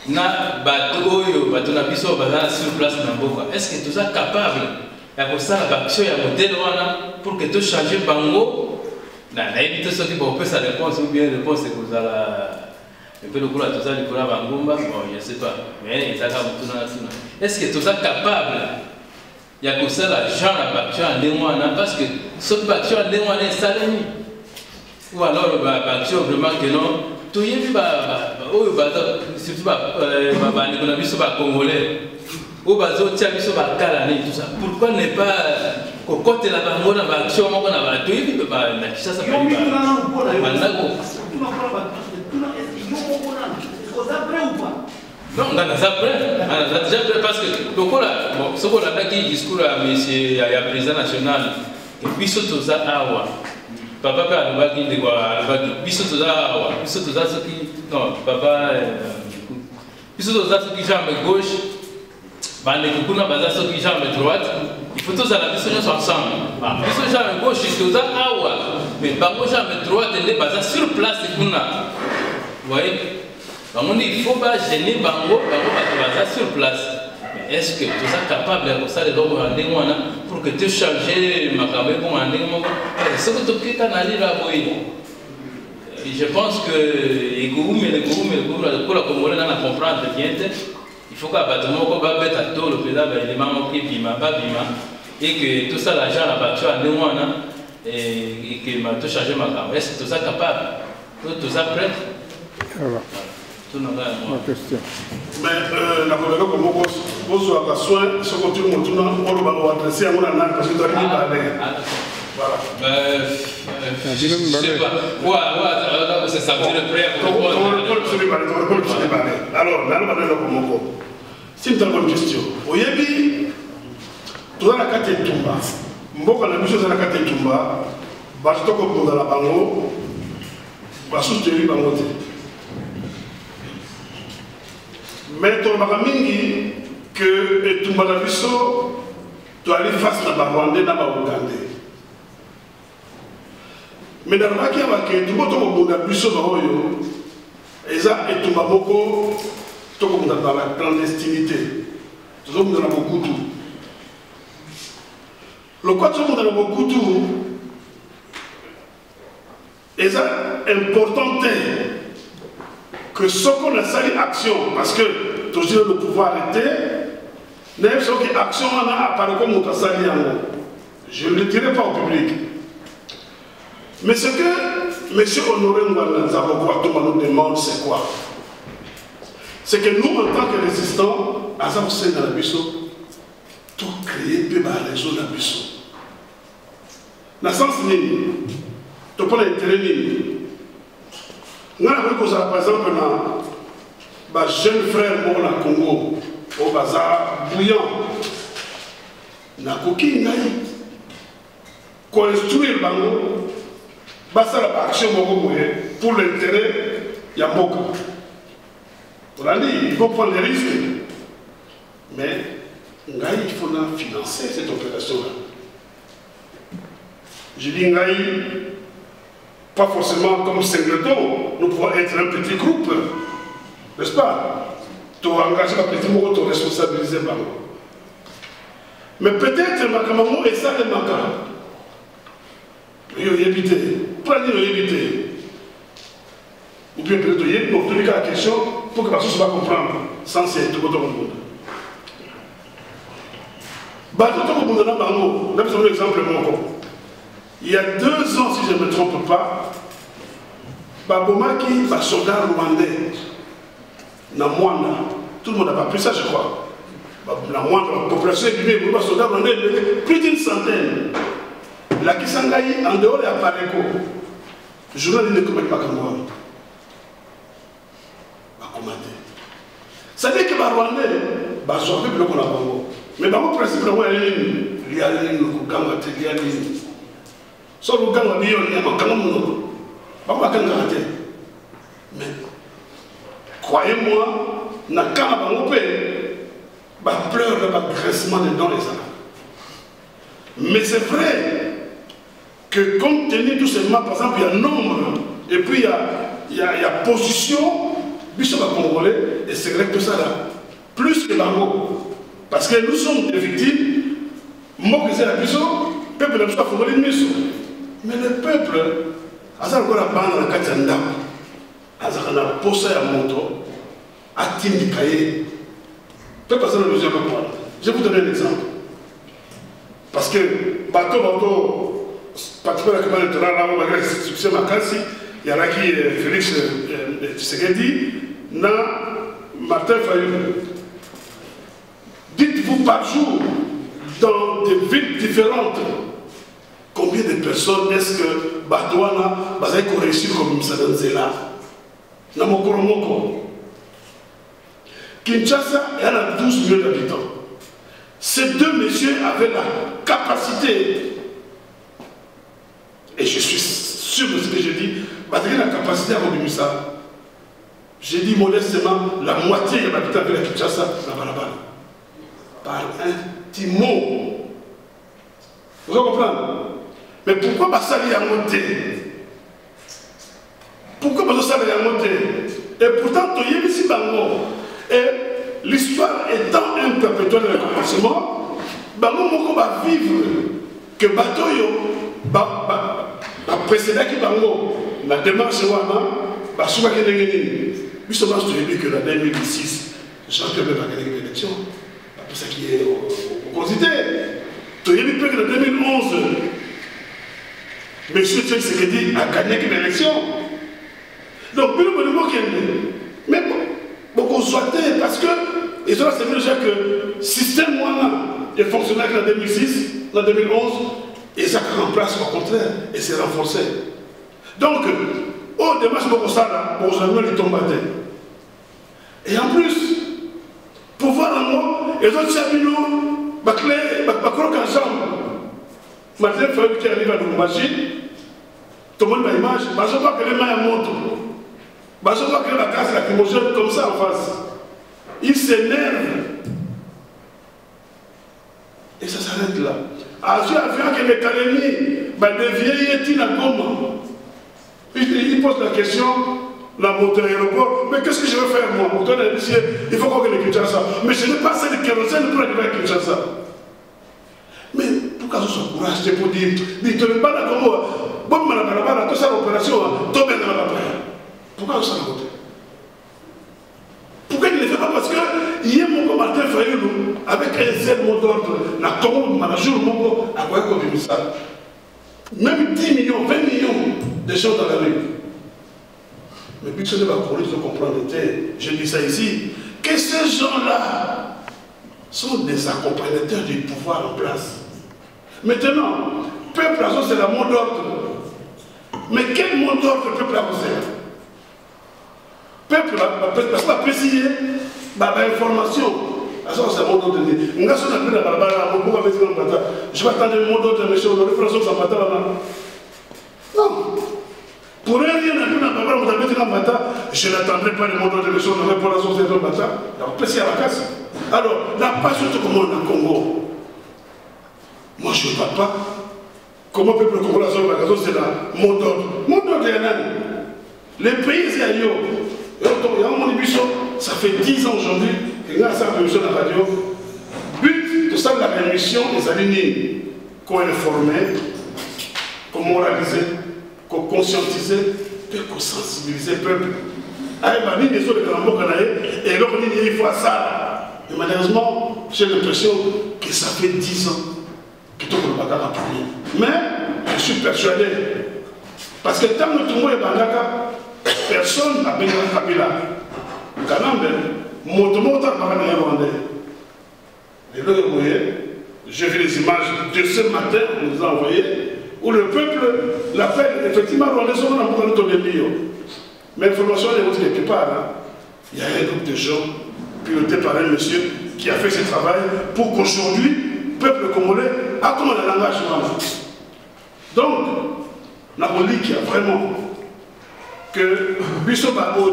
na bato oyo bato na biso baza sur place na mboka est-ce que toza capable ya kosala baaction ya modele wana pour que tochange bango nayebi te soki bopesa réponse ou bien réponse ekozala mpe lokola toza likolo ya bangumba bon je sais pas mais ezaka motuna na tuna est-ce que toza capable ya kosala genre ya baaction ya ndenge wana parce que soki baaction ya ndenge wana esalemi ou alors baaction vraiment que non toyebi oyo baza surtout bandeko na biso bacongolais oyo bazotia biso bakala nini tout ça pourquoi ne pas kokotela bango na baaction moko na bato toyebi na Kinshasa bandako non nga naza prêt déjà prêt parce que lokola soki olandaki discours ya monsieur ya président national biso toza awa papa mpe alobaki ndeko alobaki biso toza awa biso toza soki non papa biso toza soki jambe gauche bandeko kuna baza soki jambe droite il faut tozala biso nyonso ensemble biso jambe gauche toza awa mais bango jambe droite nde baza sur place kuna voyez bango nde il faut bagene bango bato baza sur place. Est-ce que tu es capable de faire des choses pour que tu changes ma caméra pour un démon? C'est ce que tu peux canaliser là. Je pense que les gourous, pour la Congolais, on comprendre bien. Il faut qu'un bâtiment va mettre à tout le président, les mamans qui bima, et que tout ça, l'argent, la battu à démon, et que tu changes ma caméra. Est-ce que tu es capable? Tu es prêt? Ma question. Mais la première fois que vous avez soin, ce que tu on va adresser à mon âme parce que tu as dit parler. Voilà. Je sais pas. Ouais, c'est ça, tu le prêt pour alors, là, nous allons c'est une très bonne question. Au Yébi, tu as la carte de Tumba. Mboka na biso za la carte de Tumba. Bato ko dans la bango. Ba soutenir bango te. Mais tu as mingi que tu m'as vu ça, tu as allé face à la Rwanda et à la Ougandais. Mais dans le cas où tu as vu ça, et tu m'as beaucoup dans la clandestinité. Tu as beaucoup tout. Le quoi tu as beaucoup tout, c'est important que ce qu'on a sali action, parce que toujours le pouvoir arrêter, n'est-ce que action a apparu comme on a sali en je ne le dirai pas au public. Mais ce que M. Honoré Nzaboko nous demande, c'est quoi? C'est que nous, en tant que résistants, à ça, on dans la Bissau, tout créer, puis la réseau de la Bissau. Dans le sens, tu peux l'intérêt. Nous avons par exemple un jeune frère au Congo, au bazar bouillant. Nous avons construire le bango, la action pour l'intérêt de Yamboka. On a dit, il faut prendre des risques. Mais il faut financer cette opération-là. Je dis, pas forcément comme singleton, nous pouvons être un petit groupe, n'est-ce pas? Tu engages un petit mot, tu responsabiliser par moi. Mais peut-être ma maman est ça de ma cara. Il y a évité. Prenez le éviter. Ou bien peut-être il y a pour la question pour que la personne va comprendre sans c'est tout le monde. Un exemple il y a 2 ans, si je ne me trompe pas, Babomaki, un soldat rwandais, na Mwana, tout le monde n'a pas pris ça, je crois. La moindre population est plus d'une centaine. La Kisangaï, en dehors de la Pareko, le journal ne commet pas comme moi. Ça veut dire que les Rwandais, ils sont un peu plus qu'on a pas. Mais le principe, il y a une ligne. Sauf le gang, il y a un mais croyez-moi, na kama bangope ba pleure ba graissement de dents les arabes. Mais c'est vrai que compte tenu de tout simplement, par exemple, il y a nombre et puis il y a position, bishop congolais et c'est vrai que tout ça là, plus que bango, parce que nous sommes des victimes. Moi que c'est la puissance, peuple n'a pas fait une mission. Mais le peuple, à ça encore la bande la Katanda. Azakana posa ya moto atindi kaye. Peut passer le deuxième point. Je vais vous donner un exemple. Parce que bateau particulièrement la campagne électorale là malgré le succès Makasi, il y a là qui Félix Tshisekedi na Martin Fayulu. Dites-vous par jour dans des villes différentes combien de personnes est-ce que Badouana va réussir comme Msadanzela. Kinshasa, il y a 12 millions d'habitants. Ces deux messieurs avaient la capacité, et je suis sûr de ce que je dis, ils la capacité à revenir ça. J'ai dit modestement, la moitié des habitants de la Kinshasa, la balabala. Par un petit mot. Vous comprenez? Mais pourquoi ça vient à monter? Pourquoi ça vient à monter? Et pourtant, il y a ici Bango. Et l'histoire étant un perpétuel de recommencement, Bango va vivre que Batoyo va précéder qui Bango. La démarche va souvent gagner. Justement, je te dis que la 2006, Jean-Pierre va gagner l'élection. C'est ça qui est au considéré. Tu as vu que en 2011, M. Tshisekedi a gagné l'élection. Donc, mais beaucoup souhaité parce que ils ont accepté déjà que le système est fonctionnel en 2006, en 2011, et ça remplace au contraire, et c'est renforcé. Donc, au démarche beaucoup ça, pour jamais les tomber. Et en plus, pour voir en moi, les autres champignons, croquent ensemble. Maintenant, il faut que tu arrives à une machine, tout le monde a une image, je ne vois pas que les mains montent. Je ne vois que la casse lacrymogène comme ça en face. Il s'énerve. Et ça s'arrête là. Ensuite, avant que les calémies, des vieilles à comment. Il pose la question, la moto aéroport, mais qu'est-ce que je vais faire moi? Il faut qu'on ait Kinshasa. Mais je n'ai pas assez de kérosène pour arriver à Kinshasa. Mais pourquoi je suis courageux pour dire, tu ne pas là comment, bon, tout ça l'opération, tout bien dans la paix. Pourquoi ça n'a pas? Pourquoi il ne le fait pas? Parce que hier, mon Martin Fayulu, avec un seul mot d'ordre, la commune, manager, mon a quoi comme ça. Même 10 millions, 20 millions de gens dans la rue. Mais puis ce n'est pas pour lui de comprendre. Je dis ça ici, que ces gens-là sont des accompagnateurs du pouvoir en place. Maintenant, peuple, c'est la mot d'ordre. Mais quel mot d'ordre le peuple a posé? Peuple, parce qu'on a précisé l'information. C'est un mot d'ordre. Je vais attendre le mot d'ordre de M. François Zapata là-bas. Non. Pour rien, je n'attendrai pas le mot d'ordre de M. François Zapata. Alors, la passe de comment on a Congo. Moi, je ne vois pas. Comment le peuple congolais c'est là mot d'ordre. Mot d'ordre, les pays, c'est ailleurs. Ça fait 10 ans aujourd'hui que nous avons cette émission de la radio. But de ça, la émission des alignés qu'on informer, qu'on moraliser, qu'on conscientiser, et qu'on sensibiliser le peuple. Avec les autres grands mots et l'autre il faut ça. Et malheureusement, j'ai l'impression que ça fait 10 ans que tout le monde n'a pas parlé. Mais je suis persuadé, parce que tant que tout le monde est bandaka, personne n'a besoin de Kabila. Kanambe, Et là, vous voyez, j'ai vu les images de ce matin, on nous a envoyé, où le peuple l'appelle effectivement Rwandais sur le mais l'information est aussi quelque part. Hein. Il y a un groupe de gens piloté par un monsieur qui a fait ce travail pour qu'aujourd'hui, le peuple congolais a comme un langage. Donc, la relique, il y a vraiment que Bissot Babo,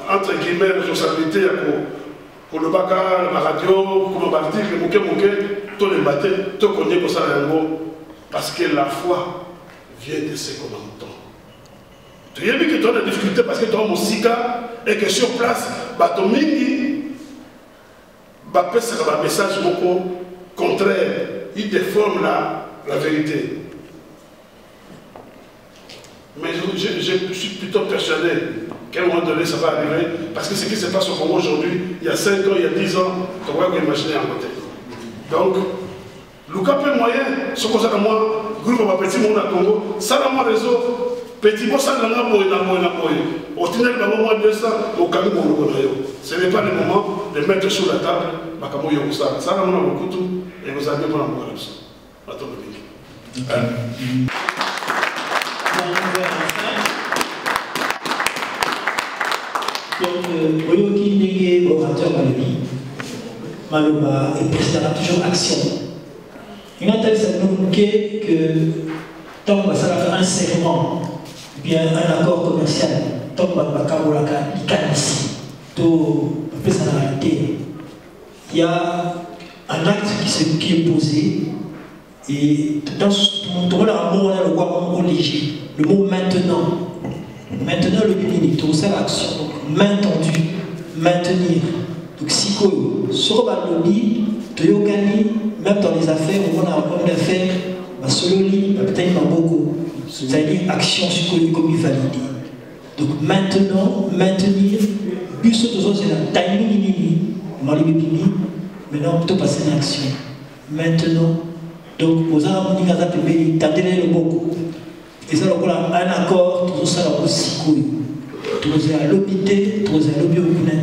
entre guillemets, responsabilité pour le Baka, la radio, pour l'article, le Mouké, tous les bâtés, tout connaît pour ça, parce que la foi vient de ce qu'on entend. Tu as vu que tu as des difficultés parce que tu as mon sika et que sur place, tu as un message contraire, il déforme la vérité. Mais je suis plutôt persuadé qu'à un moment donné, ça va arriver. Parce que ce qui se passe au Congo aujourd'hui, il y a 5 ans, il y a 10 ans, tu vois qu'on imaginer à côté. Donc, le cap est moyen, ce qu'on a moi, groupe de petit monde à Congo, ça a mon réseau, petit mot, ça n'a pas au tunnel, il y a moins 200, au Cameroun, ce n'est pas le moment de mettre sur la table, ça a beaucoup tout, et vous avez mon amour. Donc, Oyoki Nege, orateur Malobi, Maloba et président toujours action. Il y a tel que tant que ça va faire un serment, bien un accord commercial, tant que ça va faire ici, tout ça en réalité. Il y a un acte qui est posé et dans le mot, on a le mot maintenant. Maintenant, le mini, tout ça l'action. Donc, main tendue, maintenir. Donc, si sur le lobby, même dans les affaires, on a un homme d'affaires, solo lit, peut-être pas beaucoup. C'est-à-dire action comme il valide. Donc, maintenant, maintenir, but sur tout ça, c'est la timing, maintenant, plutôt passer en action. Maintenant, donc, aux armes, on a le beaucoup. Et ça, on a un accord, tout ça, aussi cool. Tout ça, l'hôpital, tout ça, l'hôpital.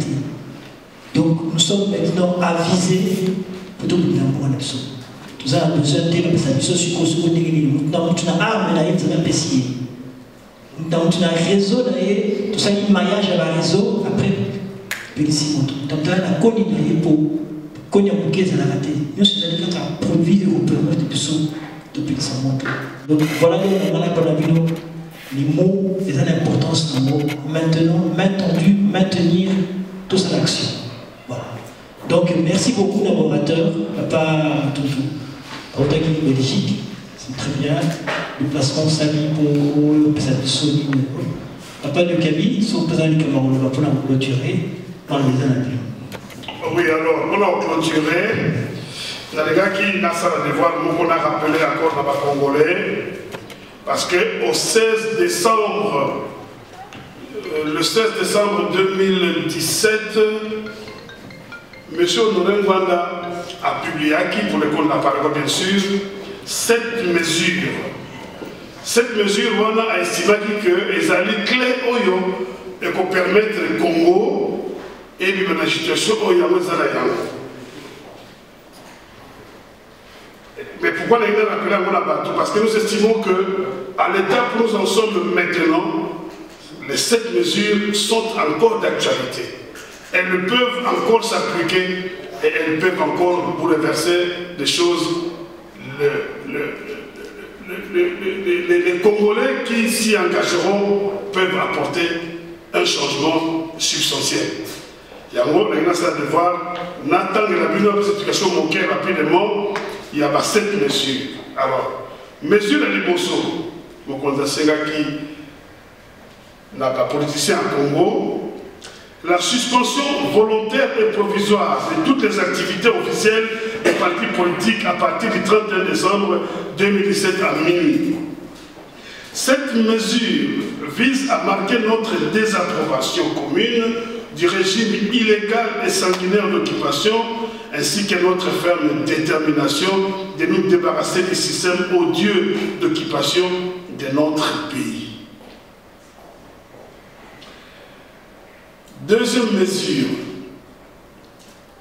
Donc, nous sommes maintenant avisés pour tout le monde. Tout ça, nous sommes besoin de ça. Nous sommes nous avons une arme, nous avons un PC. Nous avons un réseau, tout ça, il maillage à la réseau, après, donc là, on a connu pour connaître ce qu'on a raté. Nous sommes produits européens depuis que ça monte. Donc voilà, on a parlé les mots, les importances des mots. Maintenant, maintenir toute cette action. Voilà. Donc merci beaucoup d'orateurs, Papa Toutou, Routaki Belgique, c'est très bien. Le placement Samy pour le Pessoa Papa de Kaby, son président du Cameroun, on va pour la clôturer par les années. Oui, alors on a clôturé. Il y a des gars qui n'ont pas de devoir, nous on a rappelé encore dans les Congolais, parce qu'au 16 décembre, le 16 décembre 2017, M. Honoré Ngwanda a publié, pour le compte de la parole bien sûr, 7 mesures. Cette mesure, on a estimé qu'elles allaient clé Oyo et qu'on permette le Congo et la situation Oyo Mais pourquoi les gens appellent à bateau? Parce que nous estimons qu'à l'état où nous en sommes maintenant, les 7 mesures sont encore d'actualité. Elles peuvent encore s'appliquer et elles peuvent encore bouleverser des choses. Les Congolais qui s'y engageront peuvent apporter un changement substantiel. Il y a un mot, il y a un devoir, n'attendre la bonne situation manquée rapidement. Il y a 7 mesures. Alors, mesure de Liboso, Mokonza Sengaki, n'a pas politicien en Congo, la suspension volontaire et provisoire de toutes les activités officielles des partis politiques à partir du 31 décembre 2017 à minuit. Cette mesure vise à marquer notre désapprobation commune du régime illégal et sanguinaire d'occupation, ainsi que notre ferme détermination de nous débarrasser du système odieux d'occupation de notre pays. Deuxième mesure,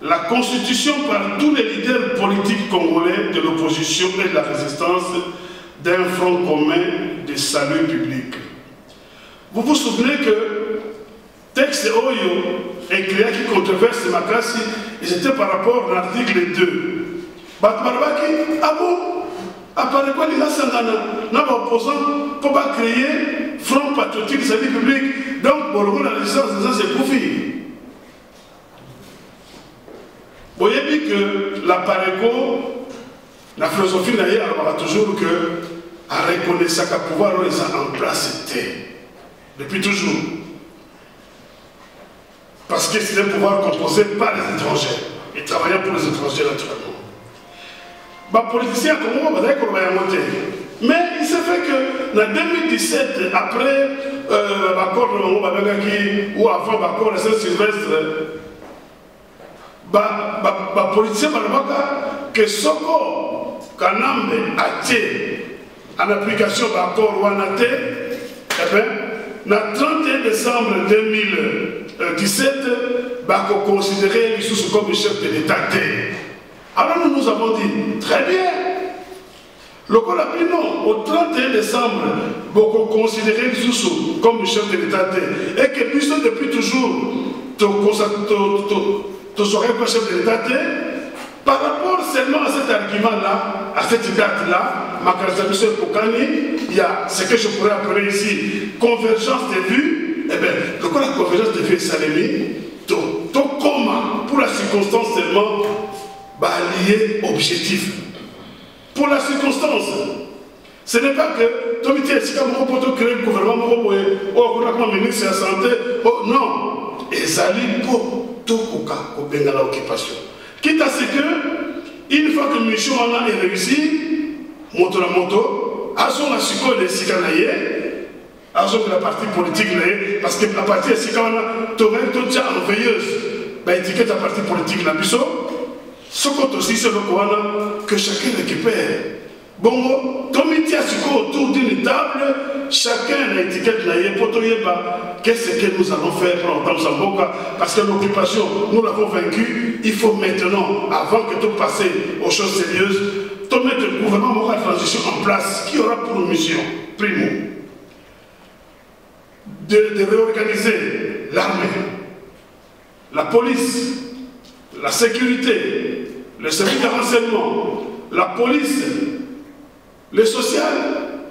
la constitution par tous les leaders politiques congolais de l'opposition et de la résistance d'un front commun de salut public. Vous vous souvenez que texte Oyo écrit qui controverse Makassi, et c'était par rapport à l'article 2. Batmarabaki, ah bon? Après quoi, il a sangana, n'a pas opposant pour pas créer front patriotique de salut public. Donc, pour le la résistance, c'est profit. Vous voyez bien que la Pareco, la philosophie d'ailleurs, on va toujours que à reconnaître qu'à pouvoir les en place c'était depuis toujours. Parce que c'est un pouvoir composé par les étrangers et travaillant pour les étrangers naturellement. Les politiciens comme moi, mais il s'est fait que en 2017, après l'accord de ou avant l'accord de Saint-Sylvestre, les politiciens que Soko, Kanambe, a été en application de l'accord Ouanate, eh bien, le 31 décembre 2017, on considérait Lissous comme le chef de l'État. Alors nous nous avons dit, très bien, le Colapin, non, au 31 décembre, on considérait Lissous comme le chef de l'État. Et que puisque depuis toujours, tu serais pas chef de l'État. Par rapport seulement à cet argument-là, à cette date-là, ma caractérisation Pokani, il y a ce que je pourrais appeler ici convergence des vues. Eh bien, le la convergence des vues est salémie, tout comment, pour la circonstance seulement, lié objectif. Pour la circonstance, ce n'est pas que Tomité, si on peut créer le gouvernement, on ministre de la Santé, non, et ça lit pour tout au Bengala occupation. Quitte à ce que, une fois que Michou a réussi, moto la moto, à son asiko les Sikanaye, à son la partie politique, parce que la partie Sikana, tu aurais tout ça en veilleuse, étiquette la partie politique, la biseau, ce qu'on aussi, c'est le Kouana, que chacun récupère. Bon, Tomiti asiko autour d'une table, chacun a étiquette pour qu'est-ce que nous allons faire pour entendre Samboka, parce que l'occupation, nous l'avons vaincue. Il faut maintenant, avant que tout passe aux choses sérieuses, tout mettre le gouvernement moral de transition en place, qui aura pour mission, primo, de réorganiser l'armée, la police, la sécurité, le service de renseignement, la police, le social,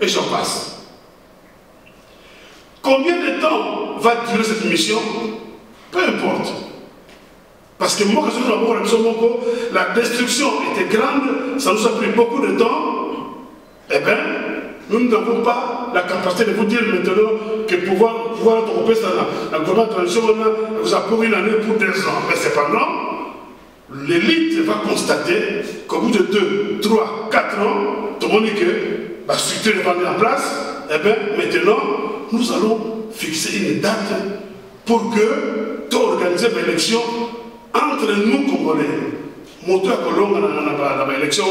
et j'en passe. Combien de temps va durer cette mission? Peu importe. Parce que moi, la destruction était grande, ça nous a pris beaucoup de temps. Eh bien, nous n'avons pas la capacité de vous dire maintenant que pouvoir tromper ça dans la gouvernement de transition vous a pour une année, pour 2 ans. Mais cependant, l'élite va constater qu'au bout de 2, 3, 4 ans, tout le monde dit que la structure est vendue en place. Eh bien, maintenant, nous allons fixer une date pour que tu organises l'élection entre nous Congolais. Monter à Colombe dans l'élection,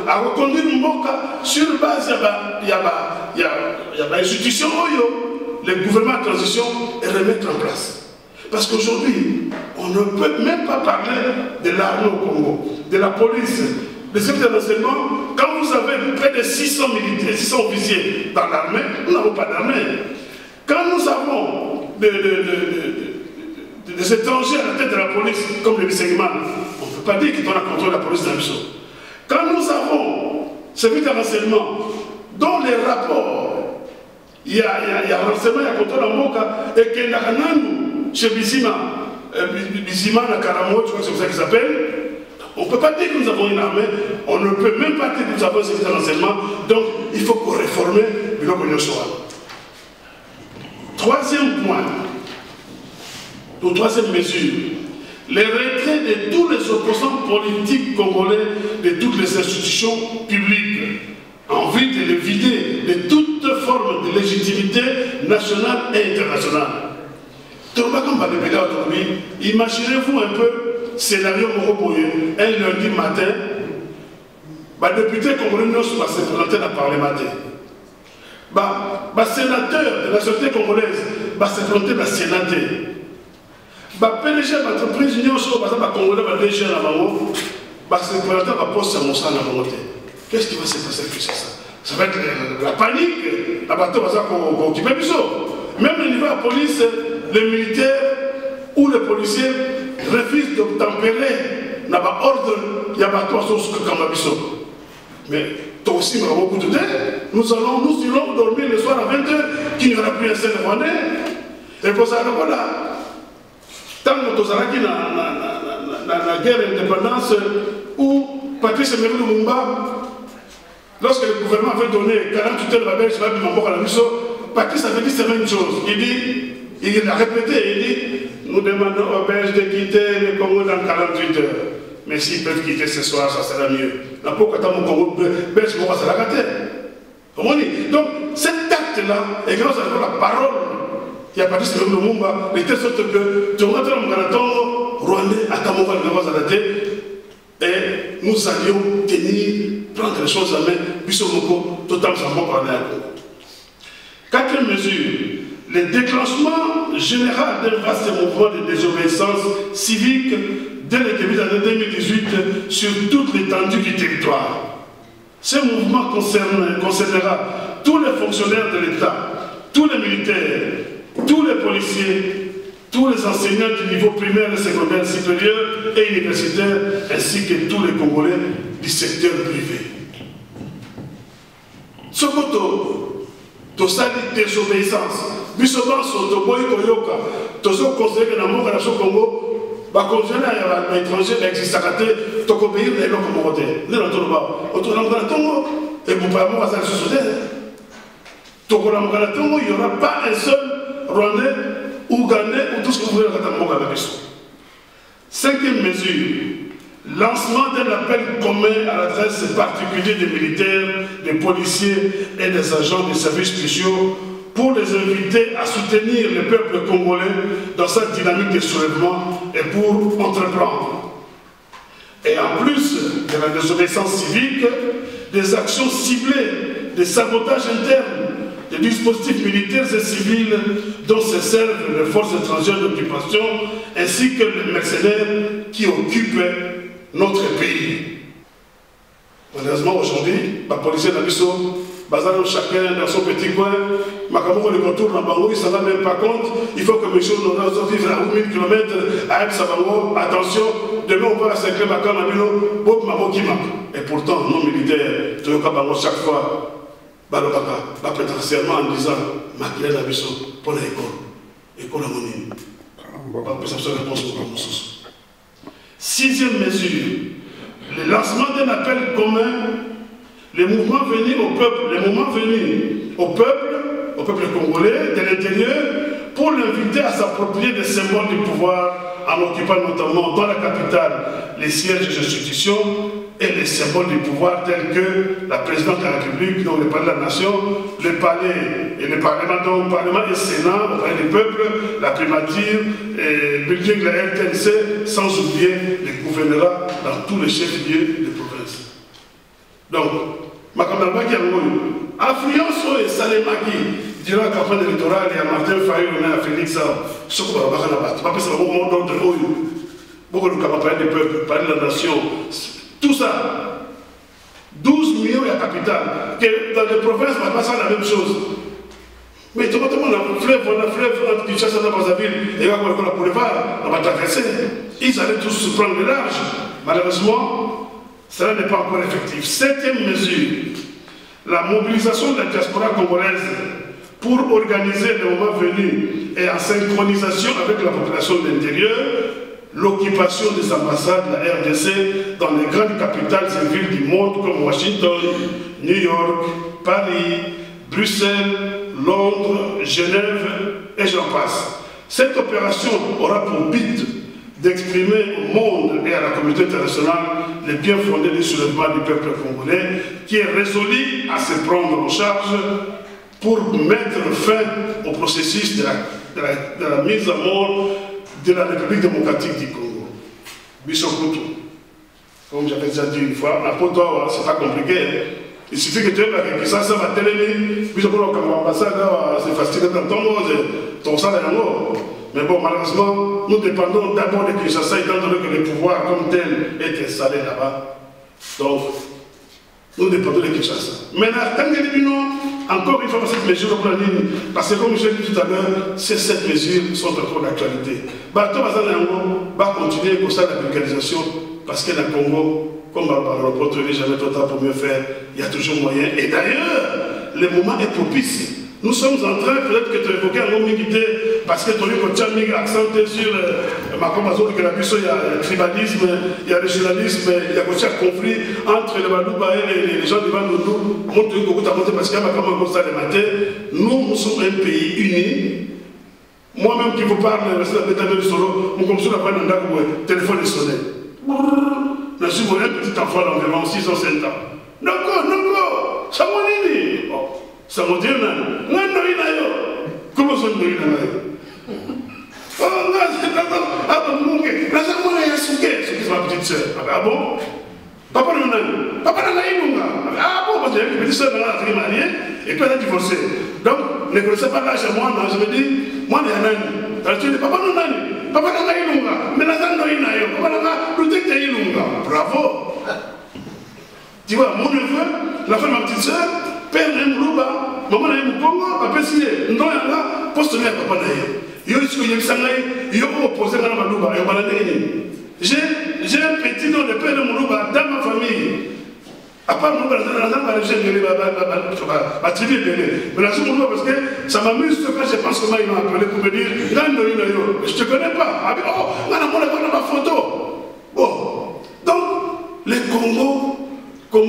à reconduire Mboka sur base il y a l'institution, le gouvernement de transition et remettre en place. Parce qu'aujourd'hui, on ne peut même pas parler de l'armée au Congo, de la police, des services de renseignement. Quand vous avez près de 600 militaires, 600 officiers dans l'armée, nous n'avons pas d'armée. Quand nous avons des étrangers à la tête de la police, comme le Bissegman, on ne peut pas dire qu'ils doivent contrôler la police d'Amso. Quand nous avons services de renseignement, dont les rapports, il y a renseignement, il y a contrôle en Moka, et qu'il y a un chez Bizima, Bizima, Nakaramo, tu vois, c'est comme ça qu'il s'appelle. On ne peut pas dire que nous avons une armée, on ne peut même pas dire que nous avons un service de renseignement, donc il faut qu'on réforme le Cognon Soral. Troisième point, ou troisième mesure, le retrait de tous les opposants politiques congolais de toutes les institutions publiques, en vue de les vider de toute forme de légitimité nationale et internationale. Imaginez-vous un peu scénario Moroboye, un lundi matin, les députés congolais ne sont pas se présenter dans le Parlement. Les sénateurs de la société congolaise vont se présenter dans le Sénat. PDG l'entreprise union sur le Congolais, PDG la bango, parce que le va poste à mon sang à monter. Qu'est-ce qui va se passer plus ça? Ça va être la panique. La bateau va s'occuper du saut. Même au niveau de la police, les militaires ou les policiers refusent d'obtempérer. N'a pas ordre, il y a bateau à sauce comme la biseau. Mais toi aussi, nous avons beaucoup de temps. Nous irons dormir le soir à 20h, qu'il n'y aura plus un seul Rwandais. Et pour ça, voilà. Tant que nous avons la guerre d'indépendance où Patrice Emery Lumumba, lorsque le gouvernement avait donné 48 heures à la Belgique, à la mission, Patrice avait dit cette même chose. Il a répété, il dit, nous demandons aux Belges de quitter le Congo dans 48 heures. Mais s'ils peuvent quitter ce soir, ça sera mieux. Pourquoi tant mon Congo belge, pourquoi ça l'a gâté? Donc, cet acte-là, et grâce à la parole, il y a Patrice Emery Lumumba, de telle sorte que tu rentres dans le marathon rwandais à Kamoka, et nous allions prendre les choses en main, Bissomoko, totalement sans bon parler. Quatrième mesure, le déclenchement général d'un vaste mouvement de désobéissance civique dès le début de l'année 2018 sur toute l'étendue du territoire. Ce mouvement concernera tous les fonctionnaires de l'État, tous les militaires, tous les policiers, tous les enseignants du niveau primaire et secondaire supérieur et universitaire, ainsi que tous les Congolais du secteur privé. Ce côté, tout ça dit désobéissance. Bissoban sont au Boy Koyoka, tous ceux considérés que dans mon relation Congo, bah considéré à l'étranger, l'existe à côté, tu obéir les gens comme côté. Nous n'entendons pas. Autour d'un Congo, et vous parlez à ça sur il n'y aura pas un seul Rwandais, Ougandais ou tout ce que vous voulez dans la question. Cinquième mesure, lancement d'un appel commun à l'adresse particulière des militaires, des policiers et des agents des services spéciaux pour les inviter à soutenir le peuple congolais dans sa dynamique de soulèvement et pour entreprendre. Et en plus de la désobéissance civique, des actions ciblées, des sabotages internes, des dispositifs militaires et civils dont se servent les forces étrangères d'occupation ainsi que les mercenaires qui occupent notre pays. Malheureusement aujourd'hui, les policiers d'Abisso, chacun dans son petit coin, Makamoko le contour dans Bango, il ne s'en rend même pas compte. Il faut que M. Nona vive à 1000 km à Sabango. Attention, demain on va à Saint-Clé-Macan, et pourtant, nos militaires, chaque fois, va prêter serment en disant Makile Nabiso pour l'école à Monine. Sixième mesure, le lancement d'un appel commun, les mouvements venus au peuple congolais de l'intérieur, pour l'inviter à s'approprier des symboles du pouvoir en occupant notamment dans la capitale les sièges des institutions et les symboles du pouvoir tels que la présidence de la République, donc le palais de la nation, le palais et le parlement, donc le parlement et le Sénat, le palais du peuple, la primature, le building de la RTNC, sans oublier les gouvernements dans tous les chefs-lieux de province. Donc, Makamdalba qui a eu affluence et Salemaki durant la campagne électorale, il y a Martin Fayou, on a Félix, ce qu'on va faire là-bas. Tu vas passer au moment d'ordre de l'eau. Beaucoup de campagnes du peuple, parler de la nation. Tout ça, 12 millions de capitale, que dans les provinces, on va passer la même chose. Mais tout le monde, on a fleuve entre Kinshasa et Brazzaville, et on va pour le Var, on va traverser. Ils allaient tous se prendre le large. Malheureusement, cela n'est pas encore effectif. Septième mesure, la mobilisation de la diaspora congolaise pour organiser le moment venu et en synchronisation avec la population de l'intérieur, l'occupation des ambassades de la RDC dans les grandes capitales et villes du monde comme Washington, New York, Paris, Bruxelles, Londres, Genève et j'en passe. Cette opération aura pour but d'exprimer au monde et à la communauté internationale les bien fondés du soulèvement du peuple congolais qui est résolu à se prendre en charge pour mettre fin au processus de la mise à mort de la République démocratique du Congo. Bissokoto. Comme j'avais déjà dit une fois, la Potoa, c'est pas compliqué. Il suffit que tu aies la ça va télé, Bissokoto comme ambassade, c'est facile dans ton mot, ton salaire en haut. Mais bon, malheureusement, nous dépendons d'abord de Kinshasa, étant donné que le pouvoir comme tel est installé là-bas. Donc, nous dépendons de Kinshasa. Maintenant, tant que nous, encore une fois, cette mesure pour la ligne, parce que comme je l'ai dit tout à l'heure, ces 7 mesures sont encore d'actualité. Bateau va continuer comme ça la vulgarisation, parce que le Congo, comme on ne rencontre jamais trop tard pour mieux faire, il y a toujours moyen. Et d'ailleurs, le moment est propice. Nous sommes en train, peut-être que tu évoquais un homme qui parce que tu as mis l'accent sur ma comparaison que la puissance, il y a tribalisme, il y a régionalisme, il y a aussi un conflit entre les Balouba et les gens de Bandounou. Parce qu'il y a un constat de matin. Nous sommes un pays uni. Moi-même qui vous parle, je suis solo, mon commission n'a pas un téléphone est sonné. Je suis un petit enfant d'environ 6 ans, 7 ans. Non, ça m'a dit. Ça m'a dit, non, comment ça me dit? Oh, c'est ma petite soeur. Ah bon? Papa n'a ah bon, parce que ma petite soeur est mariée et puis elle a divorcé. Donc, ne connaissez pas l'âge à moi, je me dis, moi, il y a un an. Tu dis, papa n'a pas mais la zone n'a pas de bravo. Tu vois, mon neveu, la femme de ma petite soeur, père de Moulouba, maman de Moukongo, papa signé, non, il y a là, poste de papa d'ailleurs. Yo, opposé à Moulouba, j'ai un petit nom de père de Moulouba dans ma famille. À part Moulouba, ma tribu est belle. Mais la seule Moulouba, parce que ça m'amuse quand je pense comment ils m'ont appelé pour me dire, je ne te connais pas. Oh, on a ma photo. Bon, donc, les Congo, on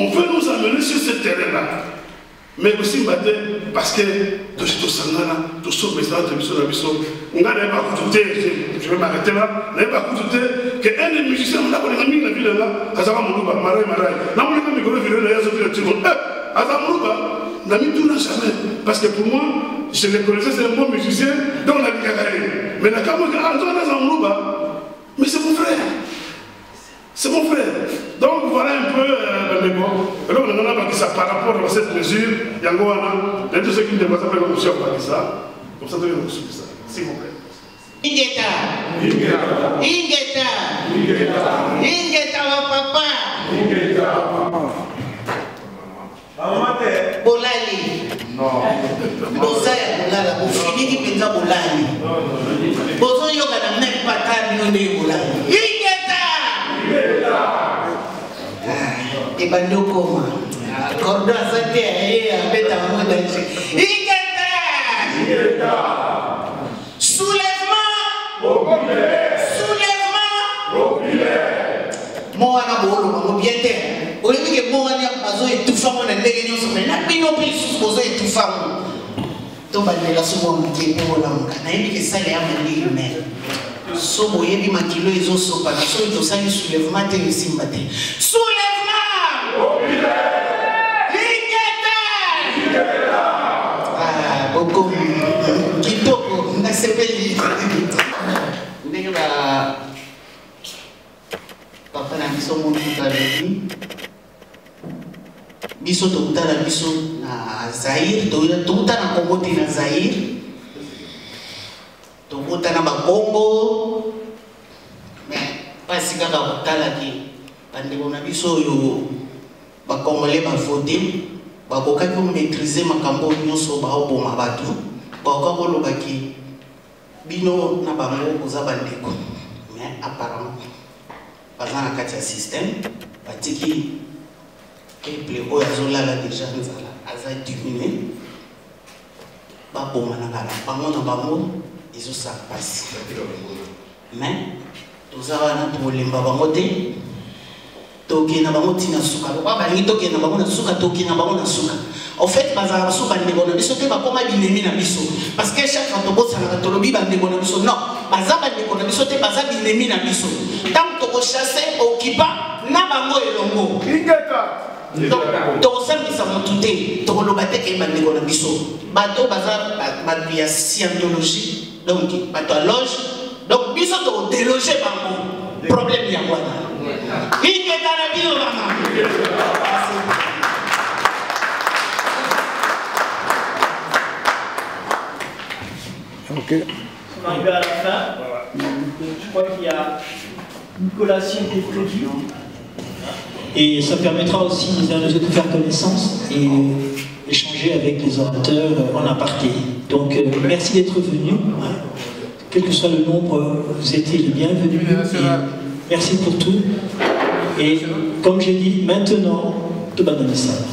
veut nous amener sur ce terrain-là. Mais aussi, parce que je vais m'arrêter là. Qu'un des musiciens, on a mis la ville là, parce que pour moi, je le connaissais, c'est un bon musicien dans la vie. Mais la mais c'est mon frère. C'est mon frère. Donc voilà un peu le bon. Alors on a ça par rapport à cette mesure. Il y a tous ceux qui ne devraient pas comme ça. Comme ça, vous ça. S'il vous plaît. Ingeta, papa. Bolali. Non. Bosaya bolala, bofini qui pensa bolali. Bozo yoga na même pas tard no ne bolali. Ingeta. Et bando koma. Cordo asante abeta moda. Ingeta. Soulèvement populaire. Moi na bolo mo bien terre. Au lieu que moi na bazo étouffant na ndenge nyonso mais na bino pe sous bazo étouffant. To ba de la somo mke pour la muka. Na yebi que ça les amandi mais. Somo yebi makilo ezo sopa so to sali soulèvement te simba te. Soulèvement populaire. Ingeta. Ah, beaucoup kitoko na sepeli. Ndenge ba papa na biso mo tutali biso tokutana biso na Zaire tokutana Congo te na Zaire tokutana ba Congo mais pasi kaka kutala ki bandeko na biso yo ba Congolais ba voter ba kokaki maîtriser makambo nyonso ba oboma bato ba kokoloba ki bino na bango koza bandeko mais apparemment par exemple, il y a un système, qui est là déjà, ils ont diminué. Ils ont ça passe. Mais, tous les gens ont été toki na bango tina suka ba ba ngi toki na bango na suka toki na bango na suka en fait bazala suka ndeko na biso te ba koma binemi na biso parce que chaque fois to bossa na tolobi ba ndeko na biso non bazaba ndeko na biso te baza binemi na biso tant to ko chasser okipa na bango elongo ingeka to sambisa mutu te to loba te ke ba ndeko na biso bato baza ba ya scientologie donc bato a loge donc biso to déloger bango problème ya wana. Il est dans la vie, Ok. On arrive à la fin. Je crois qu'il y a une collation qui est prévue. Et ça permettra aussi les uns les autres de faire connaissance et échanger avec les orateurs en aparté. Donc merci d'être venus. Quel que soit le nombre, vous étiez les bienvenus. Et merci pour tout. Et comme j'ai dit, maintenant, tout va dans le salon.